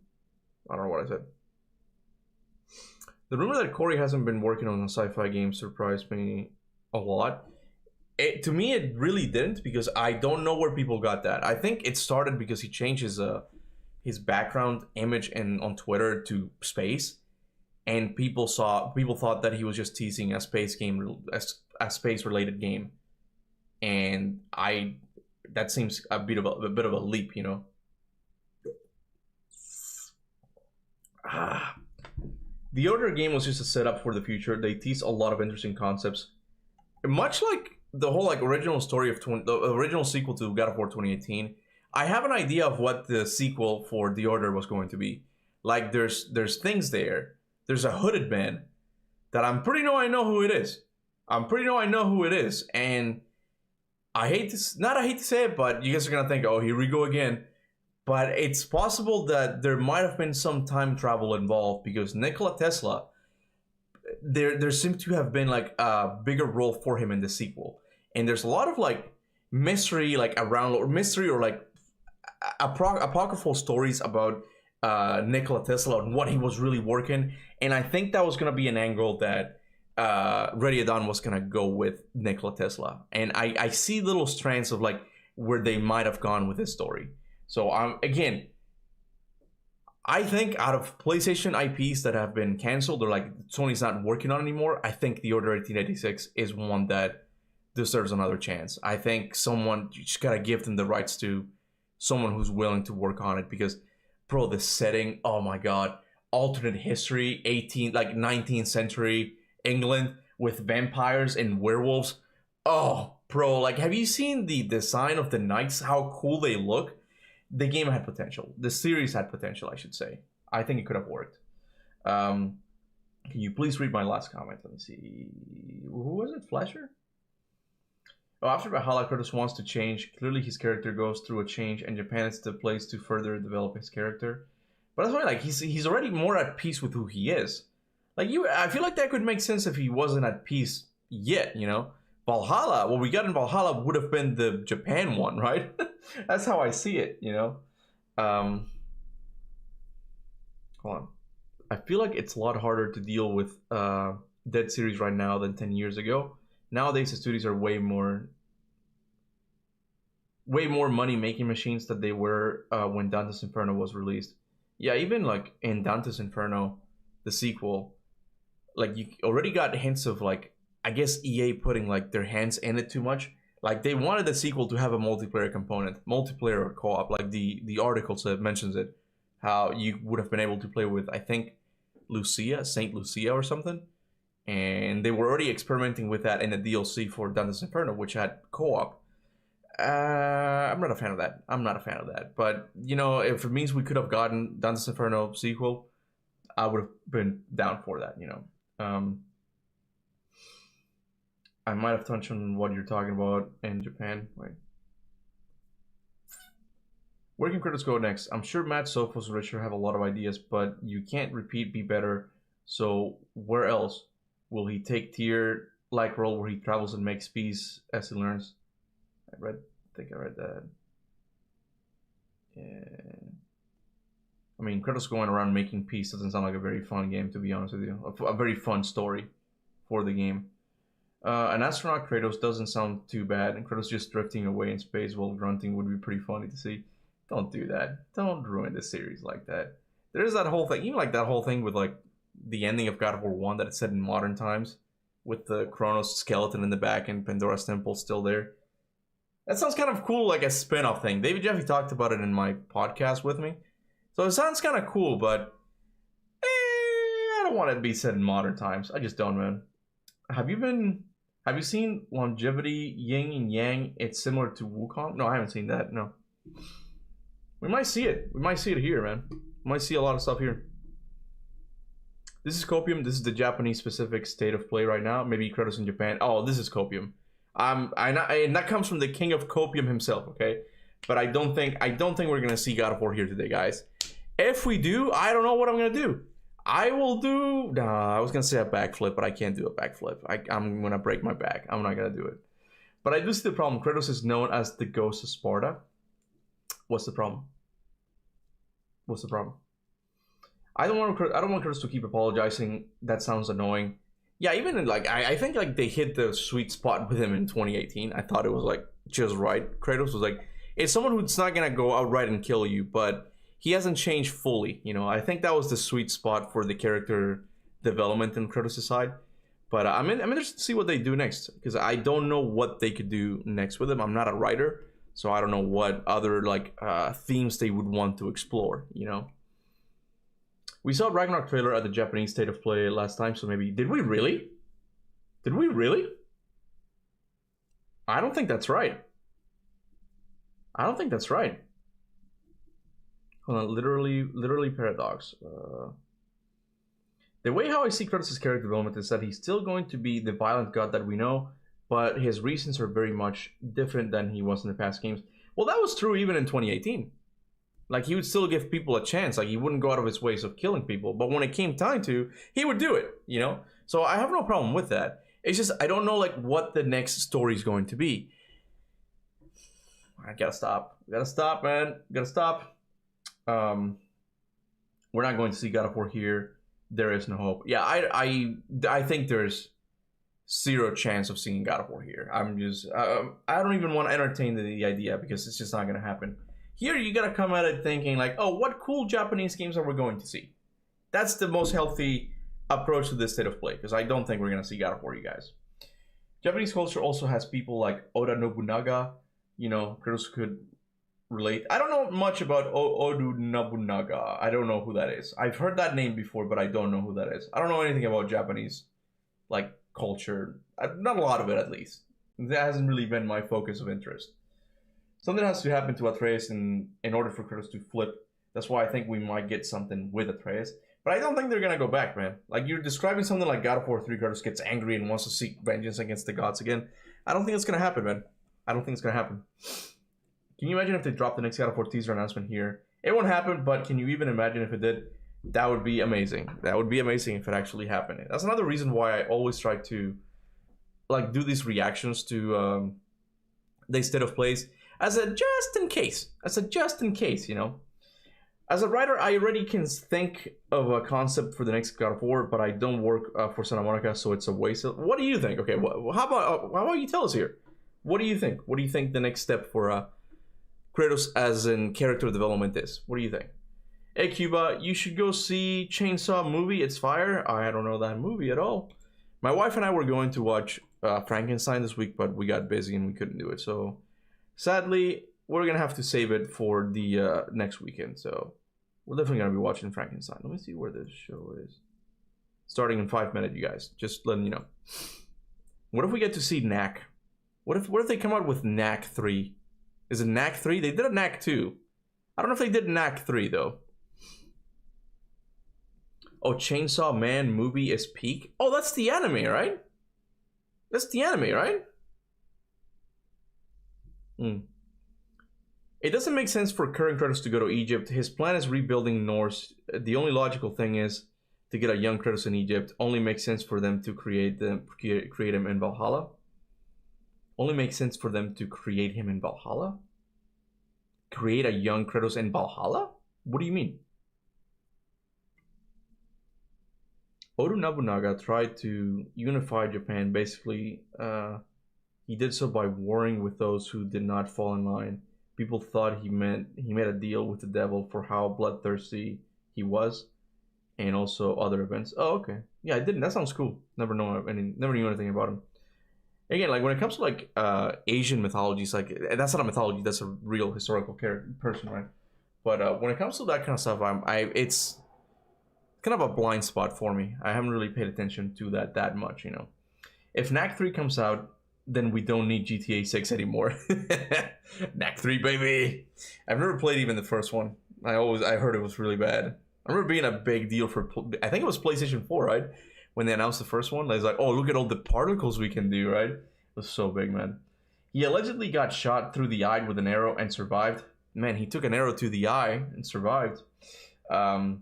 I don't know what I said. The rumor that Corey hasn't been working on a sci-fi game surprised me a lot. To me, it really didn't, because I don't know where people got that. I think it started because he changed his background image on Twitter to space, and people thought that he was just teasing a space game, a space related game, and that seems a bit of a leap, you know. The Order game was just a setup for the future. They teased a lot of interesting concepts, much like the whole like original story of the original sequel to God of War 2018. I have an idea of what the sequel for The Order was going to be. Like there's things there. There's a hooded man that I know who it is. I know who it is, and I hate to say it, but you guys are gonna think, oh, here we go again. But it's possible that there might have been some time travel involved, because Nikola Tesla, there seems to have been like a bigger role for him in the sequel, and there's a lot of like mystery, like or like apocryphal stories about Nikola Tesla and what he was really working. And I think that was gonna be an angle that Ready at Dawn was gonna go with Nikola Tesla, and I see little strands of like where they might have gone with this story. So again, I think out of PlayStation IPs that have been canceled or like Sony's not working on anymore, I think The Order 1886 is one that deserves another chance. I think you just gotta give them the rights to someone who's willing to work on it, because bro, the setting, oh my god, alternate history, 19th century England with vampires and werewolves. Oh, bro, like have you seen the design of the knights? How cool they look. The game had potential. The series had potential, I should say. I think it could have worked. Can you please read my last comment? Let me see. Who was it? Flasher? Oh, after Valhalla, Kratos wants to change. Clearly, his character goes through a change, and Japan is the place to further develop his character. But that's why, like, he's already more at peace with who he is. Like, I feel like that could make sense if he wasn't at peace yet, you know? Valhalla, what we got in Valhalla would have been the Japan one, right? That's how I see it, you know? Hold on. I feel like it's a lot harder to deal with Dead series right now than 10 years ago. Nowadays, the studios are way more money-making machines than they were when Dante's Inferno was released. Yeah, even like in Dante's Inferno, the sequel, like you already got hints of like, I guess EA putting like their hands in it too much. Like they wanted the sequel to have a multiplayer component, multiplayer or co-op. Like the article mentions it, how you would have been able to play with, I think, Saint Lucia or something. And they were already experimenting with that in the DLC for Dante's Inferno, which had co-op. I'm not a fan of that. But, you know, if it means we could have gotten Dante's Inferno sequel, I would have been down for that, you know. I might have touched on what you're talking about in Japan. Wait. Where can Kratos go next? I'm sure Matt, Sophos, and Richard have a lot of ideas, but you can't repeat Be Better. So where else? Will he take tier-like role where he travels and makes peace as he learns? I think I read that. Yeah. I mean, Kratos going around making peace doesn't sound like a very fun game, to be honest with you. A very fun story for the game. An astronaut Kratos doesn't sound too bad, and Kratos just drifting away in space while grunting would be pretty funny to see. Don't do that. Don't ruin the series like that. There's that whole thing, even like that whole thing with like the ending of God of War 1 that it's set in modern times, with the Kronos skeleton in the back and Pandora's temple still there. That sounds kind of cool, like a spin-off thing. David Jeffy talked about it in my podcast with me. So it sounds kind of cool, but I don't want it to be set in modern times. I just don't, man. Have you seen Longevity Yin and Yang? It's similar to Wukong? No, I haven't seen that, no. We might see it. We might see it here, man. We might see a lot of stuff here. This is Copium. This is the Japanese specific state of play right now. Maybe Kratos in Japan. Oh, this is Copium. And that comes from the king of Copium himself, okay? But I don't think we're gonna see God of War here today, guys. If we do, I don't know what I'm gonna do. I will do. Nah, I was gonna say a backflip, but I can't do a backflip. I'm gonna break my back. I'm not gonna do it. But I do see the problem. Kratos is known as the Ghost of Sparta. What's the problem? What's the problem? I don't want Kratos to keep apologizing. That sounds annoying. Yeah, even in like I think like they hit the sweet spot with him in 2018. I thought it was like just right. Kratos was like, it's someone who's not gonna go outright and kill you, but he hasn't changed fully. You know, I think that was the sweet spot for the character development in Kratos' side. But I'm interested to see what they do next, because I don't know what they could do next with him. I'm not a writer, so I don't know what other like themes they would want to explore. You know. We saw Ragnarok trailer at the Japanese State of Play last time, so maybe... Did we really? Did we really? I don't think that's right. I don't think that's right. Hold on, literally paradox. The way how I see Kratos' character development is that he's still going to be the violent god that we know, but his reasons are very much different than he was in the past games. Well, that was true even in 2018. Like, he would still give people a chance. Like, he wouldn't go out of his ways of killing people. But when it came time to, he would do it, you know? So I have no problem with that. It's just, I don't know, like, what the next story is going to be. I gotta stop. Gotta stop, man. Gotta stop. We're not going to see God of War here. There is no hope. Yeah, I think there's zero chance of seeing God of War here. I'm just... I don't even want to entertain the idea, because it's just not gonna happen. Here, you gotta come at it thinking like, oh, what cool Japanese games are we going to see? That's the most healthy approach to this state of play, because I don't think we're gonna see God of War, you guys. Japanese culture also has people like Oda Nobunaga. You know, Kratos could relate. I don't know much about Oda Nobunaga. I don't know who that is. I've heard that name before, but I don't know who that is. I don't know anything about Japanese, like, culture. Not a lot of it, at least. That hasn't really been my focus of interest. Something has to happen to Atreus in order for Kratos to flip. That's why I think we might get something with Atreus. But I don't think they're going to go back, man. Like, you're describing something like God of War 3, Kratos gets angry and wants to seek vengeance against the gods again. I don't think it's going to happen, man. I don't think it's going to happen. Can you imagine if they dropped the next God of War teaser announcement here? It won't happen, but can you even imagine if it did? That would be amazing. That would be amazing if it actually happened. That's another reason why I always try to, like, do these reactions to the state of plays. As a just in case, you know. As a writer, I already can think of a concept for the next God of War, but I don't work for Santa Monica, so it's a waste. What do you think? Okay, how about you tell us here? What do you think? What do you think the next step for Kratos as in character development is? What do you think? Hey, Kuba, you should go see Chainsaw Movie. It's fire. I don't know that movie at all. My wife and I were going to watch Frankenstein this week, but we got busy and we couldn't do it, so... Sadly, we're going to have to save it for the next weekend, so we're definitely going to be watching Frankenstein. Let me see where this show is. Starting in 5 minutes, you guys. Just letting you know. What if we get to see Knack? What if they come out with Knack 3? Is it Knack 3? They did a Knack 2. I don't know if they did Knack 3, though. Oh, Chainsaw Man movie is peak? Oh, that's the anime, right? That's the anime, right? It doesn't make sense for current Kratos to go to Egypt. His plan is rebuilding Norse. The only logical thing is to get a young Kratos in Egypt. Only makes sense for them to create him in Valhalla. only makes sense for them to create him in Valhalla. Create a young Kratos in Valhalla? What do you mean? Oda Nobunaga tried to unify Japan. Basically, he did so by warring with those who did not fall in line. People thought he made a deal with the devil for how bloodthirsty he was, and also other events. Oh, okay. Yeah, I didn't. That sounds cool. Never knew anything about him. Again, like when it comes to like Asian mythologies, like that's not a mythology. That's a real historical person, right? But when it comes to that kind of stuff, it's kind of a blind spot for me. I haven't really paid attention to that much, you know. If Knack 3 comes out, then we don't need GTA 6 anymore. Knack 3, baby! I've never played even the first one. I heard it was really bad. I remember being a big deal for, I think it was PlayStation 4, right? When they announced the first one, I was like, oh, look at all the particles we can do, right? It was so big, man. He allegedly got shot through the eye with an arrow and survived. Man, he took an arrow to the eye and survived. I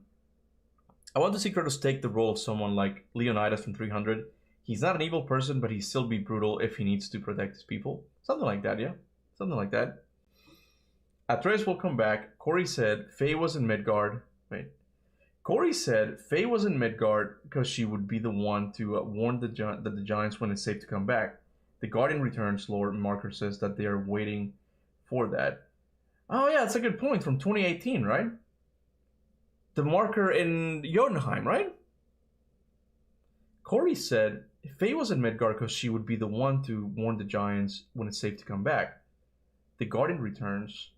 want to see Kratos take the role of someone like Leonidas from 300. He's not an evil person, but he'd still be brutal if he needs to protect his people. Something like that, yeah. Something like that. Atreus will come back. Corey said Faye was in Midgard. Wait. Corey said Faye was in Midgard because she would be the one to warn the Giants when it's safe to come back. The Guardian returns. Lord Marker says that they are waiting for that. Oh yeah, that's a good point from 2018, right? The marker in Jotunheim, right? Corey said Faye was in Midgard because she would be the one to warn the Giants when it's safe to come back. The Guardian returns.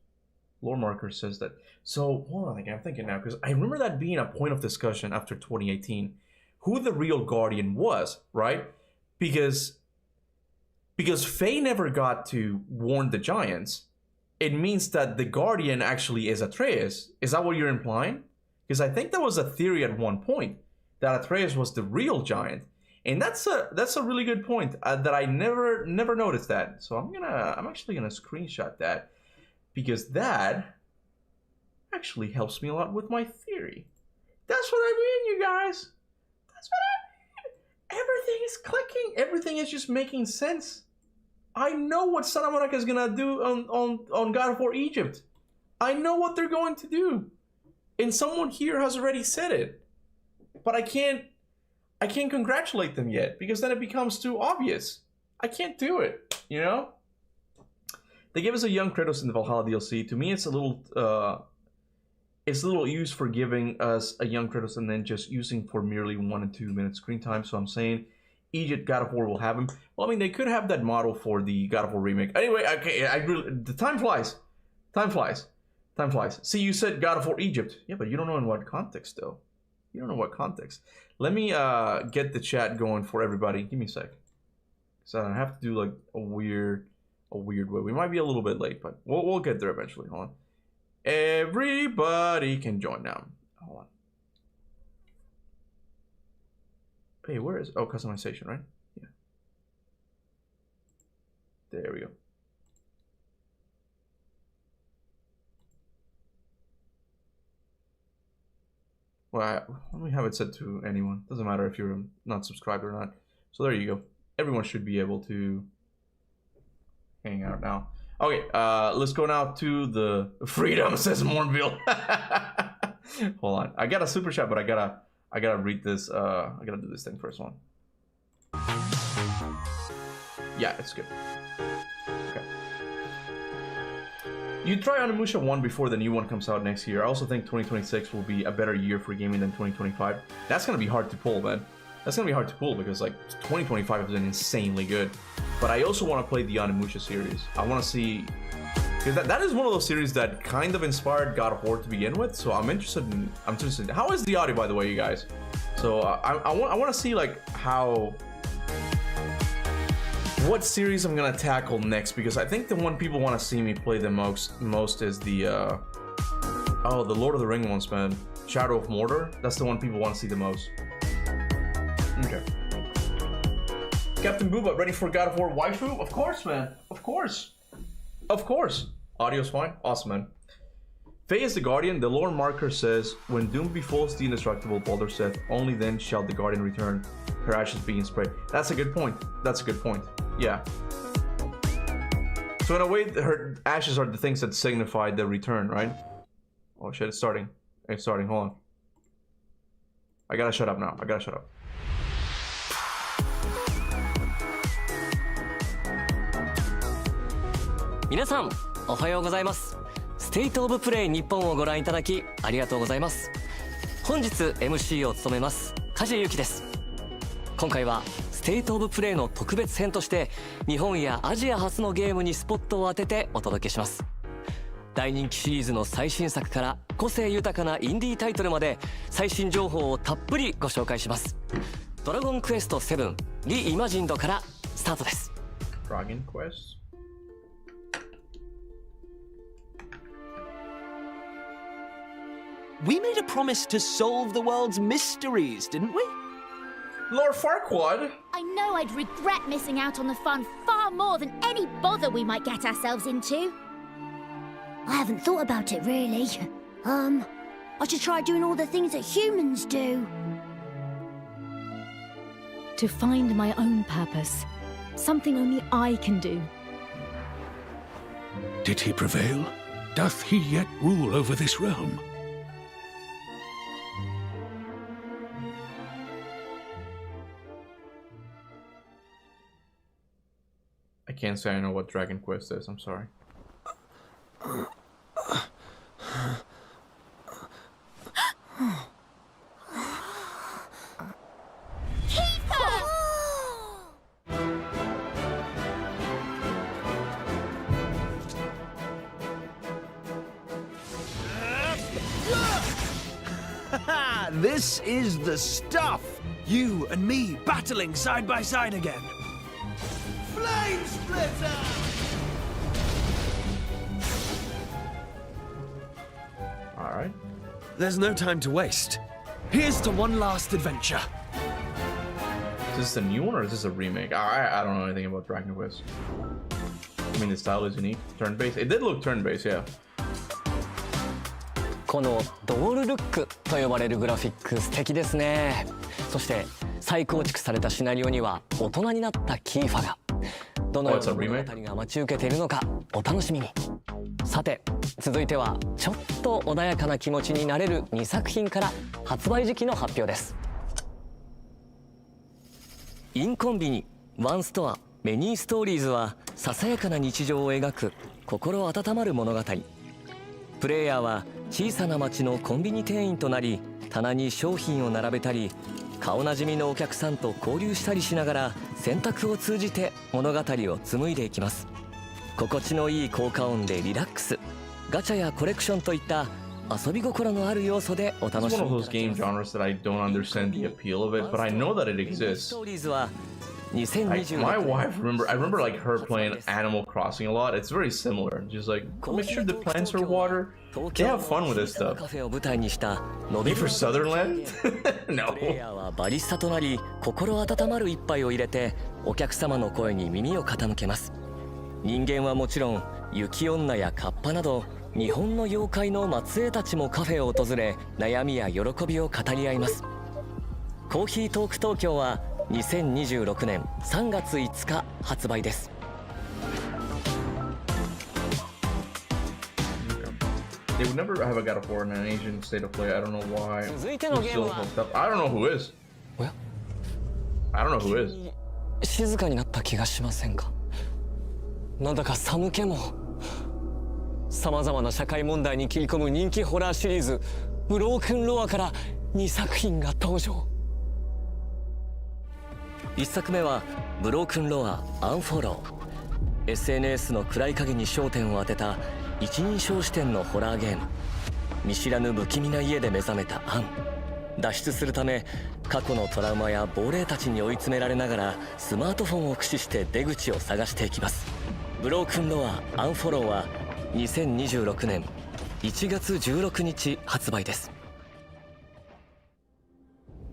Lore Marker says that. So, hold on again, I'm thinking now, because I remember that being a point of discussion after 2018. Who the real Guardian was, right? Because Faye never got to warn the Giants. It means that the Guardian actually is Atreus. Is that what you're implying? Because I think that was a theory at one point, that Atreus was the real giant. And that's a really good point that I never noticed that. So I'm actually gonna screenshot that, because that actually helps me a lot with my theory. That's what I mean, you guys. That's what I mean. Everything is clicking. Everything is just making sense. I know what Santa Monica is gonna do on God of War Egypt. I know what they're going to do. And someone here has already said it. But I can't congratulate them yet, because then it becomes too obvious. I can't do it, you know? They give us a young Kratos in the Valhalla DLC. To me, it's a little used for giving us a young Kratos and then just using for merely 1 and 2 minute screen time. So I'm saying Egypt God of War will have him. Well, I mean, they could have that model for the God of War remake. Anyway, okay, the time flies. Time flies. Time flies. See, you said God of War Egypt. Yeah, but you don't know in what context, though. You don't know what context. Let me get the chat going for everybody. Give me a sec. So I have to do like a weird way. We might be a little bit late, but we'll get there eventually. Hold on. Everybody can join now. Hold on. Hey, where is... Oh, customization, right? Yeah. There we go. Well, let me have it set to anyone. Doesn't matter if you're not subscribed or not. So there you go. Everyone should be able to hang out now. Okay, let's go now to the freedom, says Mornville. Hold on. I got a super chat, but I gotta read this. I gotta do this thing first one. Yeah, it's good. Okay. You try Onimusha 1 before the new one comes out next year. I also think 2026 will be a better year for gaming than 2025. That's gonna be hard to pull, man. That's gonna be hard to pull because like 2025 has been insanely good. But I also want to play the Onimusha series. I want to see, because that is one of those series that kind of inspired God of War to begin with. So I'm interested in. How is the audio, by the way, you guys? So I want to see like what series I'm gonna tackle next, because I think the one people want to see me play the most is the the Lord of the Ring ones, man. Shadow of Mordor. That's the one people want to see the most. Okay. Captain Booba, ready for God of War waifu? Of course, man. Of course. Of course. Audio's fine. Awesome, man. Faye is the Guardian. The lore marker says, when doom befalls the indestructible Baldur saith, only then shall the Guardian return, her ashes being sprayed. That's a good point. That's a good point. Yeah. So in a way, her ashes are the things that signify the return, right? Oh shit, it's starting. It's starting, hold on. I gotta shut up now. I gotta shut up. 皆さんおはようございます。ステイトオブプレイ日本をご覧いただきありがとうございます。本日 MC を務めます梶裕貴です。今回はステイトオブプレイの特別編として日本やアジア初のゲームにスポットを当ててお届けします。大人気シリーズの最新作から個性豊かなインディータイトルまで最新情報をたっぷりご紹介します。ドラゴンクエスト7リイマジンドからスタートです。 Dragon Quest? We made a promise to solve the world's mysteries, didn't we? Lord Farquaad? I know I'd regret missing out on the fun far more than any bother we might get ourselves into. I haven't thought about it really. I should try doing all the things that humans do. To find my own purpose. Something only I can do. Did he prevail? Doth he yet rule over this realm? I can't say I know what Dragon Quest is, I'm sorry. This is the stuff! You and me battling side by side again. Flame Splitter! Alright. There's no time to waste. Here's to one last adventure. Is this a new one or is this a remake? I don't know anything about Dragon Quest. I mean, the style is unique. Turn-based. It did look turn-based, yeah. このドールルックと呼ばれるグラフィック素敵ですね。そして再構築されたシナリオには大人になったキーファがどのような物語が待ち受けているのかお楽しみに。さて続いてはちょっと穏やかな気持ちになれる2作品から発売時期の発表です。インコンビニワンストアメニーストーリーズはささやかな日常を描く心温まる物語。プレイヤーは小さな町のコンビニ店員となり棚に商品を並べたり顔なじみのお客さんと交流したりしながら選択を通じて物語を紡いでいきます。心地のいい効果音でリラックス、ガチャやコレクションといった遊び心のある要素でお楽しみに。 It's one of those game genres that I don't understand the appeal of it, but I know that it exists. Like, my wife, I remember like her playing Animal Crossing a lot. It's very similar. Just like, make sure the plants are water. They have fun with this stuff. Me for Sutherland? No. プレイヤーはバリスタとなり心温まる一杯を入れてお客様の声に耳を傾けます。人間はもちろん雪女やカッパなど日本の妖怪の末裔たちもカフェを訪れ悩みや喜びを語り合います。コーヒートーク東京は2026年3月5日発売です。They would never have a God of War in an Asian state of play. I don't know why. 続いてのゲームは I don't know who is. おや I don't know who is. 静かになった気がしませんか。なんだか寒気も。さまざまな社会問題に切り込む人気ホラーシリーズ「ブロークンロア」から2作品が登場。1作目は「ブロークンロアアンフォロー」。 SNS の暗い影に焦点を当てた一人称視点のホラーゲーム。見知らぬ不気味な家で目覚めたアン。脱出するため過去のトラウマや亡霊たちに追い詰められながらスマートフォンを駆使して出口を探していきます。ブロークンロアアンフォローは2026年1月16日発売です。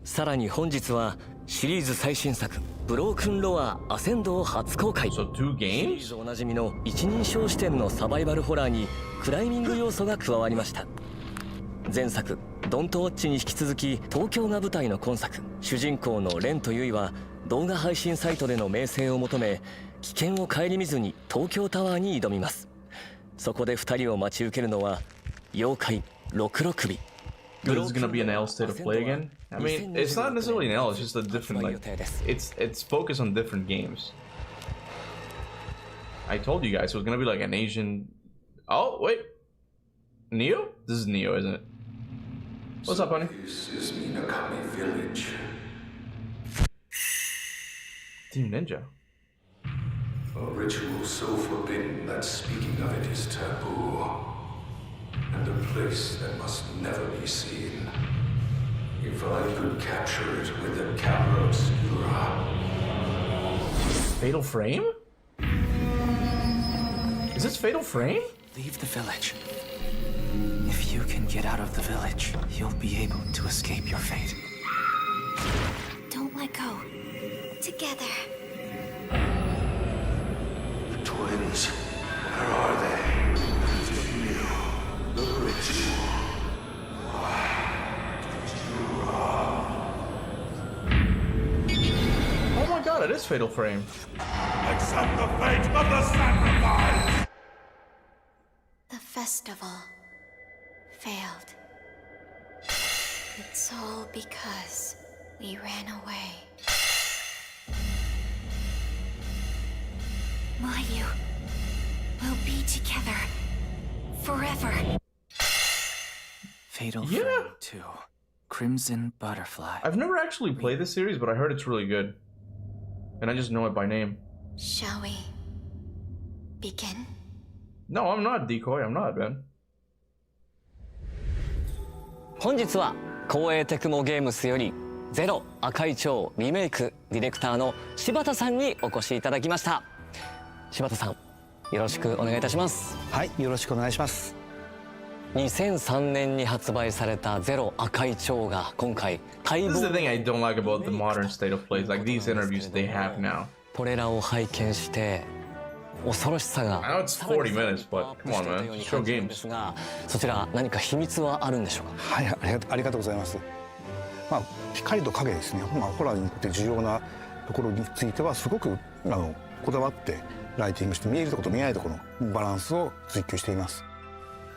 さらに本日はシリーズ最新作ブロークンロアアセンドを初公開。 So 2 シリー games? ズおなじみの一人称視点のサバイバルホラーにクライミング要素が加わりました。前作ドントウォッチに引き続き東京が舞台の今作、主人公のレンとユイは動画配信サイトでの名声を求め危険を顧みずに東京タワーに挑みます。そこで2人を待ち受けるのは妖怪66尾。 This is gonna be an L state of play again. I mean, it's not necessarily an L. It's just a different like. It's focused on different games. I told you guys it was gonna be like an Asian. Oh wait, Neo? This is Neo, isn't it? What's up, honey? This is Minakami Village. Team Ninja. A ritual so forbidden that speaking of it is taboo. And a place that must never be seen. If I could capture it with the camera obscura. Fatal Frame? Is this Fatal Frame? Leave the village. If you can get out of the village, you'll be able to escape your fate. Don't let go. Together. The twins, where are they? The ritual. Oh my god, it is Fatal Frame. Accept the fate of the sacrifice! The festival failed. It's all because we ran away. Mayu, we'll be together forever. Fatal Yeah. Frame 2. Crimson Butterfly. I've never actually played this series, but I heard it's really good. And I just know it by name. Shall we begin? No, I'm not, Decoy. I'm not, man. 本日は光栄テクモゲームスよりゼロ赤い蝶リメイクディレクターの柴田さんにお越しいただきました。柴田さん、よろしくお願いいたします。はい、よろしくお願いします。2003年に発売されたゼロ赤い蝶が今回待望 This is the thing I don't like about the modern state of plays, like these interviews they have now. トレーラーを拝見して恐ろしさが I know it's 40 minutes, but come on, man. Show games. ですが、そちら何か秘密はあるんでしょうか。はい、ありがとうございます。まあ、光と影ですね。まあ、ホラーにとって重要なところについてはすごくこだわってライティングして、見えるところと見えないところのバランスを追求しています。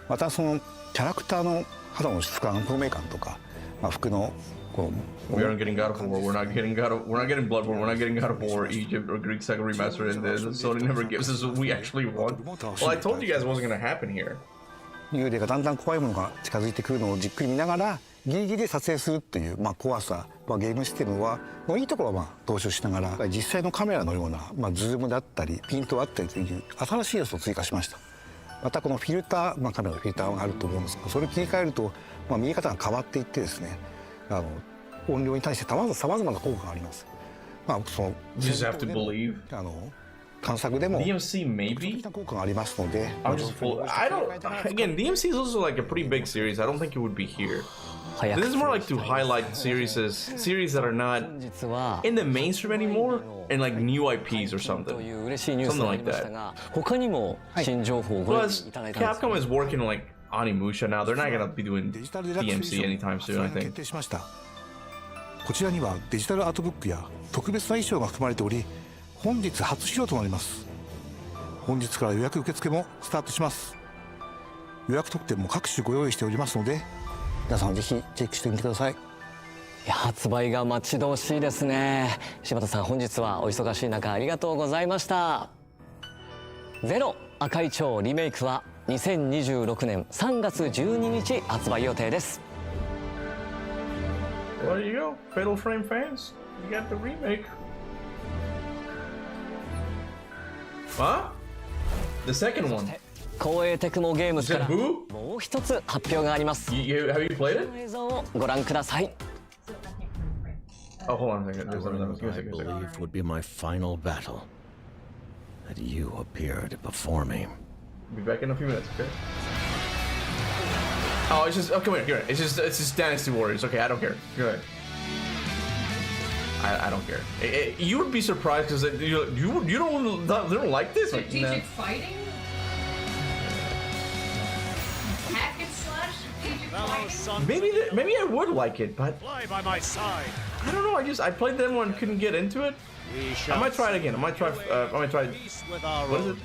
またそのキャラクターの肌の質感、透明感とか、まあ、服のこう We aren't getting God of War. We're not getting Bloodborne. We're not getting God of War, Egypt, or Greek Saga Remastered in this. Sony never gives us what we actually want. Well, I told you guys it wasn't gonna happen here. 幽霊がだんだん怖いものが近づいてくるのをじっくり見ながらギリギリで撮影するっていう、まあ、怖さ、まあ、ゲームシステムはのいいところはまあ踏襲しながら実際のカメラのような、まあ、ズームだったりピントあったりという新しい要素を追加しました。またこのフィルター、まあ、カメラのフィルターがあると思うんですけど、それを切り替えると、まあ、見え方が変わっていってですね、音量に対してさまざまな効果があります。まあ、その You just have to believe. 探索でも DMC maybe. 効果がありますので、I'm just full. I don't. Again, DMC is also like a pretty big series. I don't think it would be here. This is more like to highlight series that are not in the mainstream anymore and like new IPs or something. Something like that. 他にも新情報をご覧い Plus, ただいたんです。 Capcom is working on like Onimusha now. They're not gonna be doing デジタルデラックスエディシ DMC ョン anytime 発 soon, I 売が決 think. 定しました。こちらにはデジタルアートブックや特別な衣装が含まれており、本日初披露となります。本日から予約受付もスタートします。予約特典も各種ご用意しておりますので、皆さんぜひチェックしてみてください。いや、発売が待ち遠しいですね。柴田さん、本日はお忙しい中ありがとうございました。ゼロ赤い蝶リメイクは2026年3月12日発売予定です。 Well, there you go, Fatal Frame fans. You got the remake. Huh? The second one. 光栄テクモゲームズから Is it Boo? もう一つ発表があります。 Have you played it? 映像をご覧ください。 Oh, hold on a second. There's something else. Give me a I second. believe would be my final battle. That you appeared before me. Be back in a few minutes, okay? Oh, it's just. Oh, come here. It's just Dynasty Warriors. Okay, I don't care. Go ahead. I don't care. You would be surprised because you don't like this. Like, Strategic fighting? Hack and slash strategic fighting? Maybe I would like it, but Fly by my side. I don't know. I played them one, couldn't get into it. I might try it again. I might try. What is it?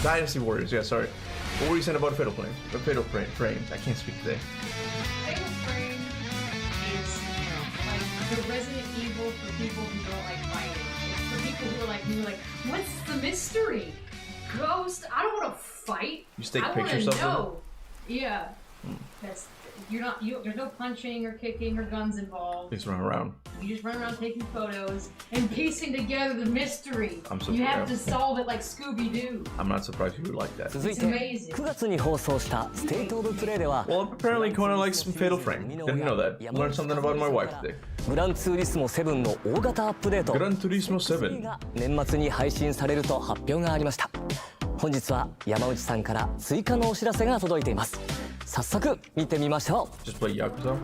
Dynasty Warriors. Yeah, sorry. What were you saying about Fatal Frame? Fatal Frames. I can't speak today. Fatal Frame is like the Resident Evil for people who don't like fighting. It's for people who are like me, like, what's the mystery? Ghost? I don't want to fight. You take I pictures of them? know. Yeah. That's there's no punching or kicking or guns involved. You just run around. You just run around taking photos and piecing together the mystery. I'm so you have proud. to solve it like Scooby-Doo. I'm not surprised you would like that. 続いて9月に放送したステートオブプレイでは Well, apparently Conan likes some Fatal Frame. Didn't know that. Learned something about my wife today. グランツーリスモ7の大型アップデート Gran Turismo 7が年末に配信されると発表がありました。本日は山内さんから追加のお知らせが届いています。早速見てみましょう。 Just play Yakuza.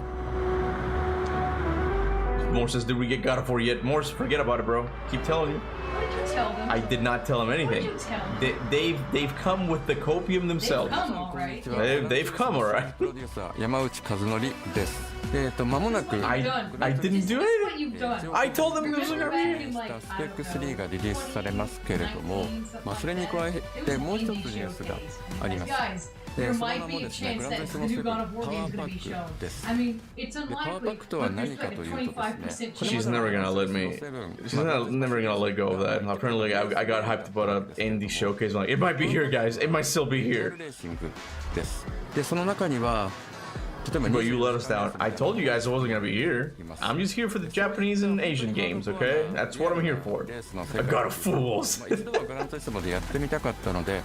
Morse says, did we get God of War yet? Morse, forget about it, bro. Keep telling you. What did you tell them? I did not tell him anything. What did you tell them? They've come with the copium themselves. They've come, all right. They've come, all right. プロデューサー山内和則です。間もなく I didn't do What it. you've done. I told them it was gonna be. スペック3がリリースされますけれども、それに加えてもう一つニュースがあります。 There might be a chance that the new God of War game is going to be shown. I mean, it's unlikely, but there's like a 25% chance. She's never gonna let me. She's never gonna let go of that. Apparently, I got hyped about an indie showcase. I'm like, it might be here, guys. It might still be here. です。で、その中には But you let us down. I told you guys I wasn't gonna be here. I'm just here for the Japanese and Asian games, okay? That's what I'm here for. A god of fools. 一度はグランツーリスモでやってみたかったので、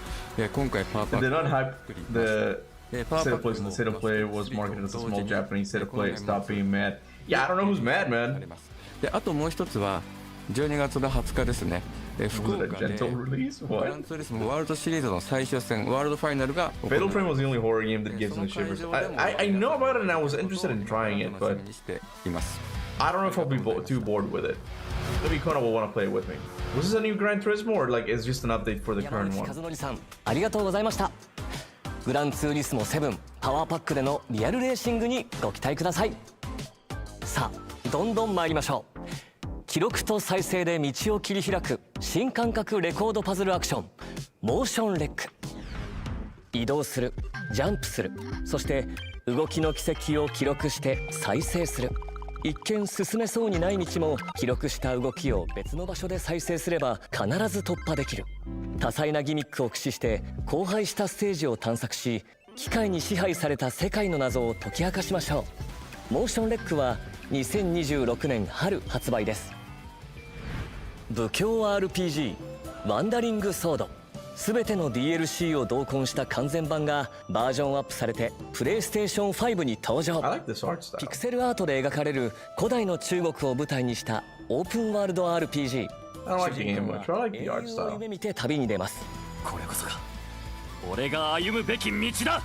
今回パワーパッ They ク did not hype the state of play. The state of play was marketed as a small Japanese state of play. Stop being mad. Yeah, I don't know who's mad, man. で、あともう一つは12月の20日ですね。福岡でグランツーリスモワールドシリーズの最終戦ワールドファイナルが Fatal Frame was the only horror game that gives me the shivers. I know about it and I was interested in trying it, but I don't know if I'll be too bored with it. Maybe Conan will want to play it with me. Was this a new Gran Turismo or like it's just an update for the current one? 山内和則さん、ありがとうございました。グランツーリスモ7パワーパックでのリアルレーシングにご期待ください。さあ、どんどん参りましょう。記録と再生で道を切り開く新感覚レコードパズルアクションモーションレック。移動する、ジャンプする、そして動きの軌跡を記録して再生する。一見進めそうにない道も記録した動きを別の場所で再生すれば必ず突破できる。多彩なギミックを駆使して荒廃したステージを探索し、機械に支配された世界の謎を解き明かしましょう。モーションレックは2026年春発売です。武教 RPG ワンダリングソード、すべての DLC を同梱した完全版がバージョンアップされてプレイステーション5に登場。ピクセルアートで描かれる古代の中国を舞台にしたオープンワールド RPG。 主人公は永遠を夢見て旅に出ます。これこそが俺が歩むべき道だ。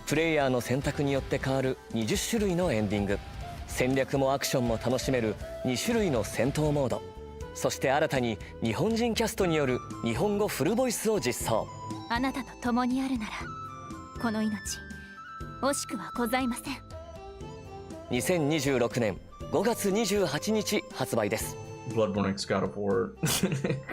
プレイヤーの選択によって変わる20種類のエンディング、戦略もアクションも楽しめる2種類の戦闘モード、そして新たに日本人キャストによる日本語フルボイスを実装。あなたと共にあるならこの命惜しくはございません。2026年5月28日発売です。 Bloodborne X God of War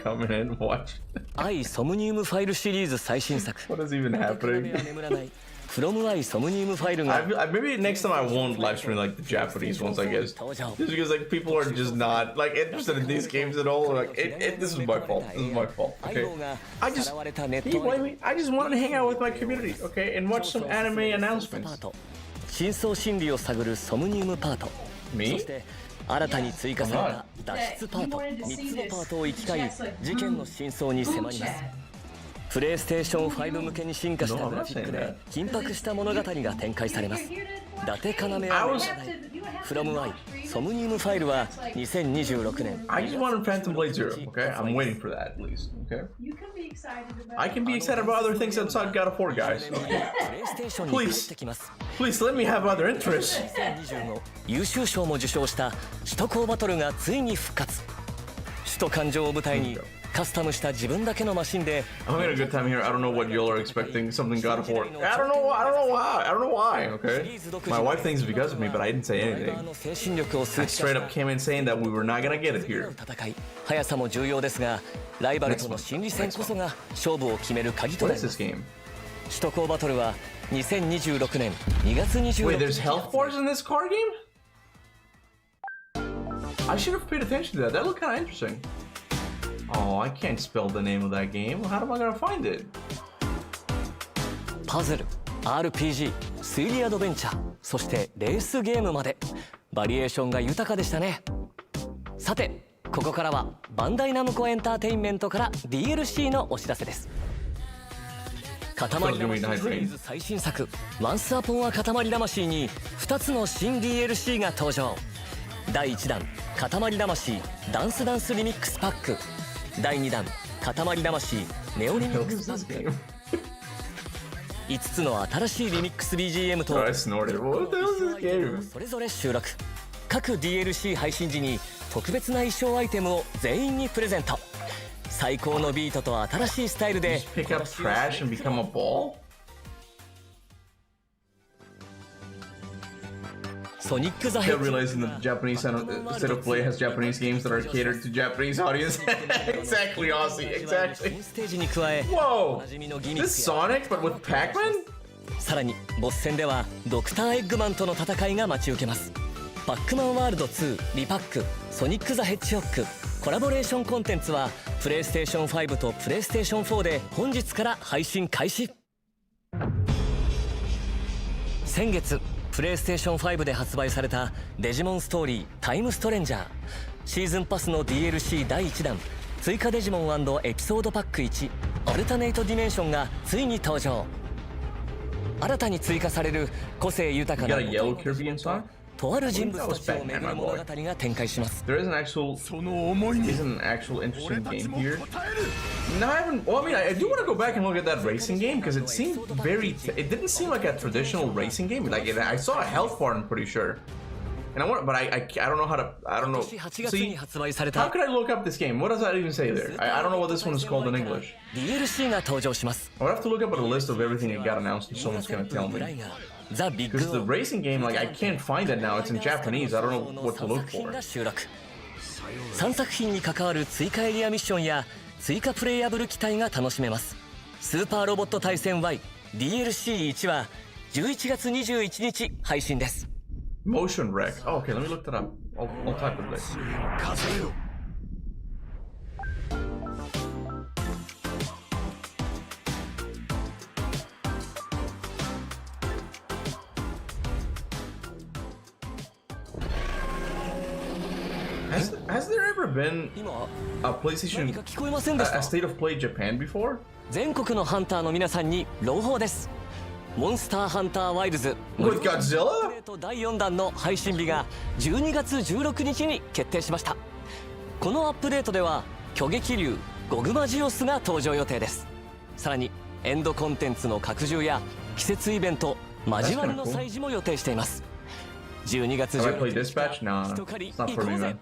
coming in, watch. 愛ソムニウムファイルシリーズ最新作。 What is even happening? From 愛ソムニウムファイルが Maybe next time I won't live stream like the Japanese ones, I guess. Just because like people are just not like interested in these games at all. Like this is my fault. This is my fault. Okay. Can you blame me? I just wanted to hang out with my community, okay, and watch some anime announcements. 真相心理を探るソムニウムパート。そして新たに追加された脱出パート、3つのパートを行き交い事件の真相に迫ります。プレイステーション5向けに進化したグラフィックで緊迫した物語が展開されます。伊達要はFrom 愛ソムニウムファイルは2026年。 I just wanted Phantom Blade Zero, okay? I'm waiting for that at least, okay? I can be excited about other things outside God of War, guys. Please let me have other interests. 優秀賞も受賞した首都高バトルがついに復活。首都環状を舞台にカスタムした自分だけのマシンで I'm having a good time here. I don't know what y'all are expecting. Something God of War. I don't know why. Okay. My wife thinks it's because of me, but I didn't say anything. I straight up came in saying that we were not gonna get it here. 速さも重要ですが、ライバルとの心理戦こそが勝負を決める鍵となります。首都高バトルは2026年2月26日。 Wait, there's health bars in this card game? I should have paid attention to that. That looked kind of interesting. Oh, I can't spell the name of that game. How am I gonna find it? パズル、RPG、推理アドベンチャー、そしてレースゲームまでバリエーションが豊かでしたね。さて、ここからはバンダイナムコエンターテインメントから DLC のお知らせです。塊魂シリーズ最新作「ワンスアポンは塊魂」に2つの新 DLC が登場。第1弾「塊魂ダンスダンスリミックスパック」、第2弾「塊魂ネオリミックスパック」。5つの新しいリミックス BGM とそれぞれ収録。各 DLC 配信時に特別な衣装アイテムを全員にプレゼント。最高のビートと新しいスタイルでpick up trash and become a ball? ソニック・ザ・ヘッド realizing that the Japanese state of play has Japanese games that are catered to Japanese audience. Exactly, Aussie. Exactly. Whoa! This Sonic, but with Pac-Man? さらにボス戦ではドクター・エッグマンとの戦いが待ち受けます。パックマンワールド2リパックソニック・ザ・ヘッジホッグコラボレーションコンテンツはプレイステーション5とプレイステーション4で本日から配信開始。先月プレイステーション5で発売されたデジモンストーリータイムストレンジャーシーズンパスの DLC 第1弾追加デジモン&エピソードパック1アルタネイトディメンションがついに登場。新たに追加される個性豊かなとある人物たちを巡る物語が展開します。 There isn't an actual interesting game here. No, I haven't. Well, I mean, I do want to go back and look at that racing game because it seemed it didn't seem like a traditional racing game. Like I saw a health bar, I'm pretty sure. And I want, but I don't know how to. I don't know. See, how could I look up this game? What does that even say there? I don't know what this one is called in English. DLC が登場します。 I would have to look up at a list of everything that got announced, and someone's gonna tell me. Because the racing game, like I can't find it now. It's in Japanese. I don't know what to look for. 3作品に関わる追加エリアミッションや追加プレイアブル機体が楽しめます。スーパーロボット対戦 Y DLC1 は11月21日配信です。 Motion wreck. Oh, okay, let me look that up. I'll type it later. Has there ever been a PlayStation a State of Play Japan before? 全国のハンターの皆さんに朗報です。モンスターハンターワイルズ With Godzilla? 第4弾の配信日が12月16日に決定しました。このアップデートでは巨撃竜ゴグマジオスが登場予定です。さらにエンドコンテンツの拡充や季節イベント交わりの祭事も予定しています。12月16日人狩り行こうぜ。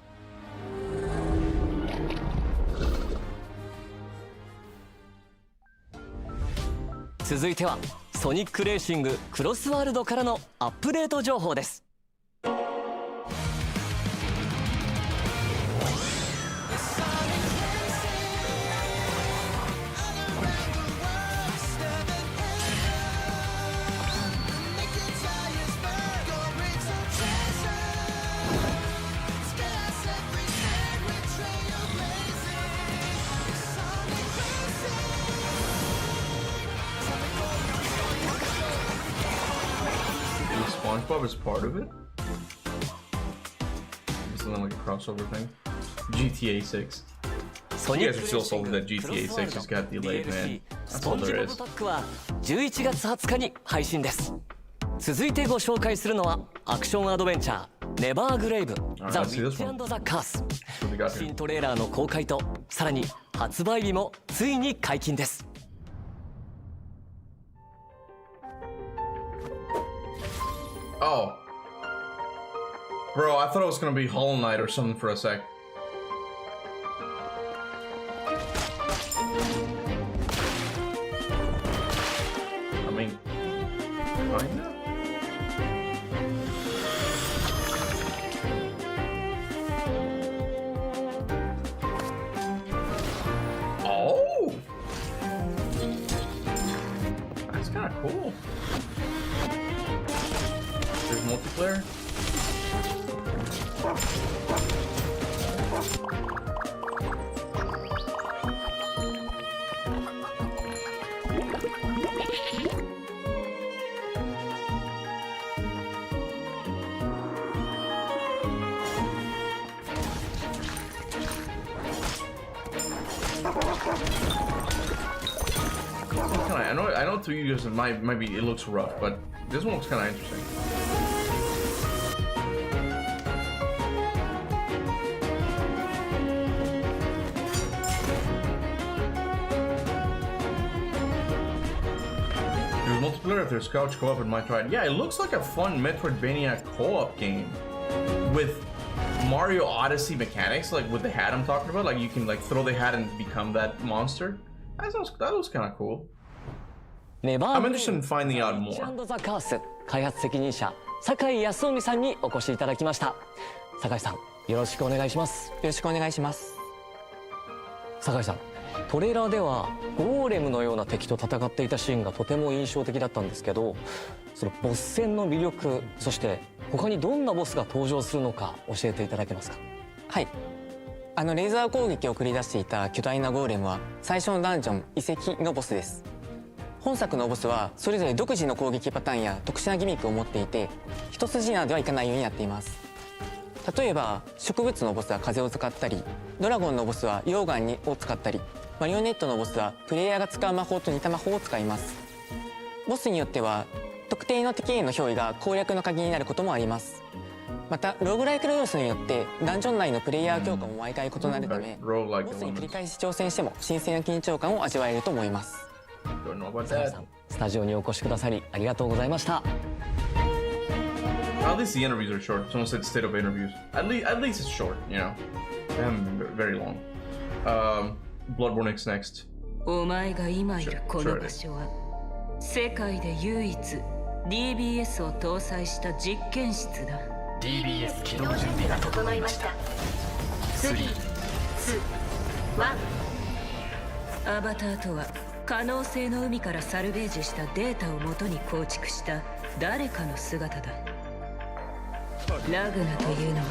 続いてはソニックレーシングクロスワールドからのアップデート情報です。SpongeBob is part of it? Isn't like a crossover thing? GTA 6. You guys are still salty that GTA 6 just got delayed, man. That's all there is. パックは11月20日に配信です。続いてご紹介するのはアクションアドベンチャーネバーグレイブザ・ウィッチ&ザ・カース。新トレーラーの公開とさらに発売日もついに解禁です。Oh. Bro, I thought it was gonna be Hollow Knight or something for a sec. Kinda? Oh! That's kind of cool. There's multiplayer. I know to you guys it might be it looks rough, but this one looks kind of interesting. There's multiplayer. If there's couch co-op, it might try it. Yeah, it looks like a fun Metroidvania co-op game with Mario Odyssey mechanics, like with the hat I'm talking about. Like you can like throw the hat and become that monster. That looks kind of cool. I'm interested in finding out more. 開発責任者酒井康臣さんにお越しいただきました。酒井さん、よろしくお願いします。よろしくお願いします。酒井さん、トレーラーではゴーレムのような敵と戦っていたシーンがとても印象的だったんですけど、そのボス戦の魅力、そして他にどんなボスが登場するのか教えていただけますか。はい。レーザー攻撃を繰り出していた巨大なゴーレムは最初のダンジョン遺跡のボスです。本作のボスはそれぞれ独自の攻撃パターンや特殊なギミックを持っていて、一筋縄ではいかないようになっています。例えば植物のボスは風を使ったり、ドラゴンのボスは溶岩を使ったり、マリオネットのボスはプレイヤーが使う魔法と似た魔法を使います。ボスによっては特定の敵への憑依が攻略の鍵になることもあります。またローグライクの要素によってダンジョン内のプレイヤー強化も毎回異なるため、ボスに繰り返し挑戦しても新鮮な緊張感を味わえると思います。スタジオにお越しくださりありがとうございました。At least the interviews are short. Someone said state of interviews. At least it's short, you know. They haven't been very long. Bloodborne X next. お前が今いるこの場所は世界で唯一 DBS を搭載した実験室だ。 DBS 起動準備が整いました。3、2、1。アバターとは可能性の海からサルベージしたデータをもとに構築した誰かの姿だ。ラグナというのは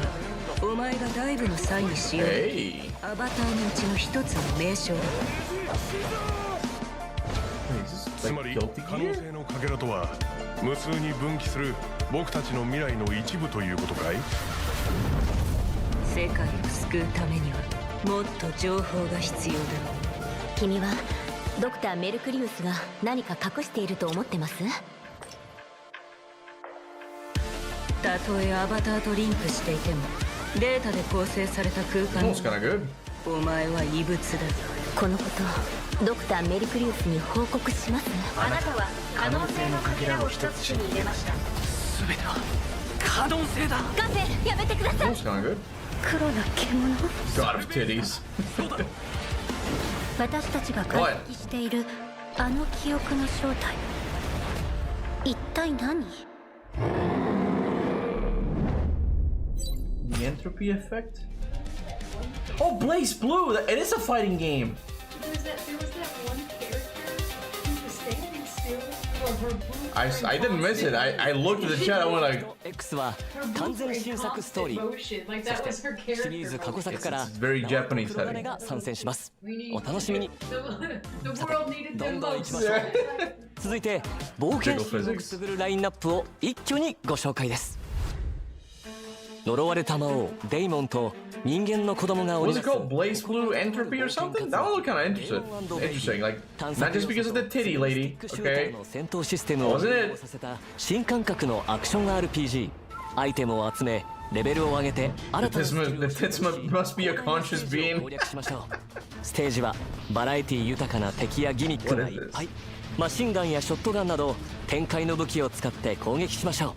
お前がダイブの際に使用できるアバターのうちの一つの名称だ。つまり可能性のかけらとは無数に分岐する僕たちの未来の一部ということかい？世界を救うためにはもっと情報が必要だ。君はドクターメルクリウスが何か隠していると思ってます？たとえアバターとリンクしていてもデータで構成された空間にお前は異物だ。このことドクターメルクリウスに報告します。あなたは可能性のかけらを一つ手に入れました。全ては可能性だ。ガフェやめてください。黒な獣。God of titties. 私たちが解析しているあの記憶の正体、一体何？ The entropy effect? Oh, Blaze Blue! It is a fighting game! There was that one character who was standing still for her blue. I didn't miss it. I looked at the chat. I went like, X は完全新作ストーリー。そしてシリーズ過去作からvery Japanese プロダネが参戦します。お楽しみに。さて、どんどん行きましょう。続いて冒険心をくすぐるラインナップを一挙にご紹介です。呪われた魔王デイモンと人間の子供が織り Was it called Blaze Blue Entropy or something? That one looked kind of interesting. Like, not just because of the titty lady, okay? 戦闘システムを融合させた新感覚のアクション RPG。アイテムを集め、レベルを上げて新たな The tits must be a conscious being. 攻略しましょう。ステージはバラエティ豊かな敵やギミックがいっぱい。マシンガンやショットガンなど展開の武器を使って攻撃しましょう。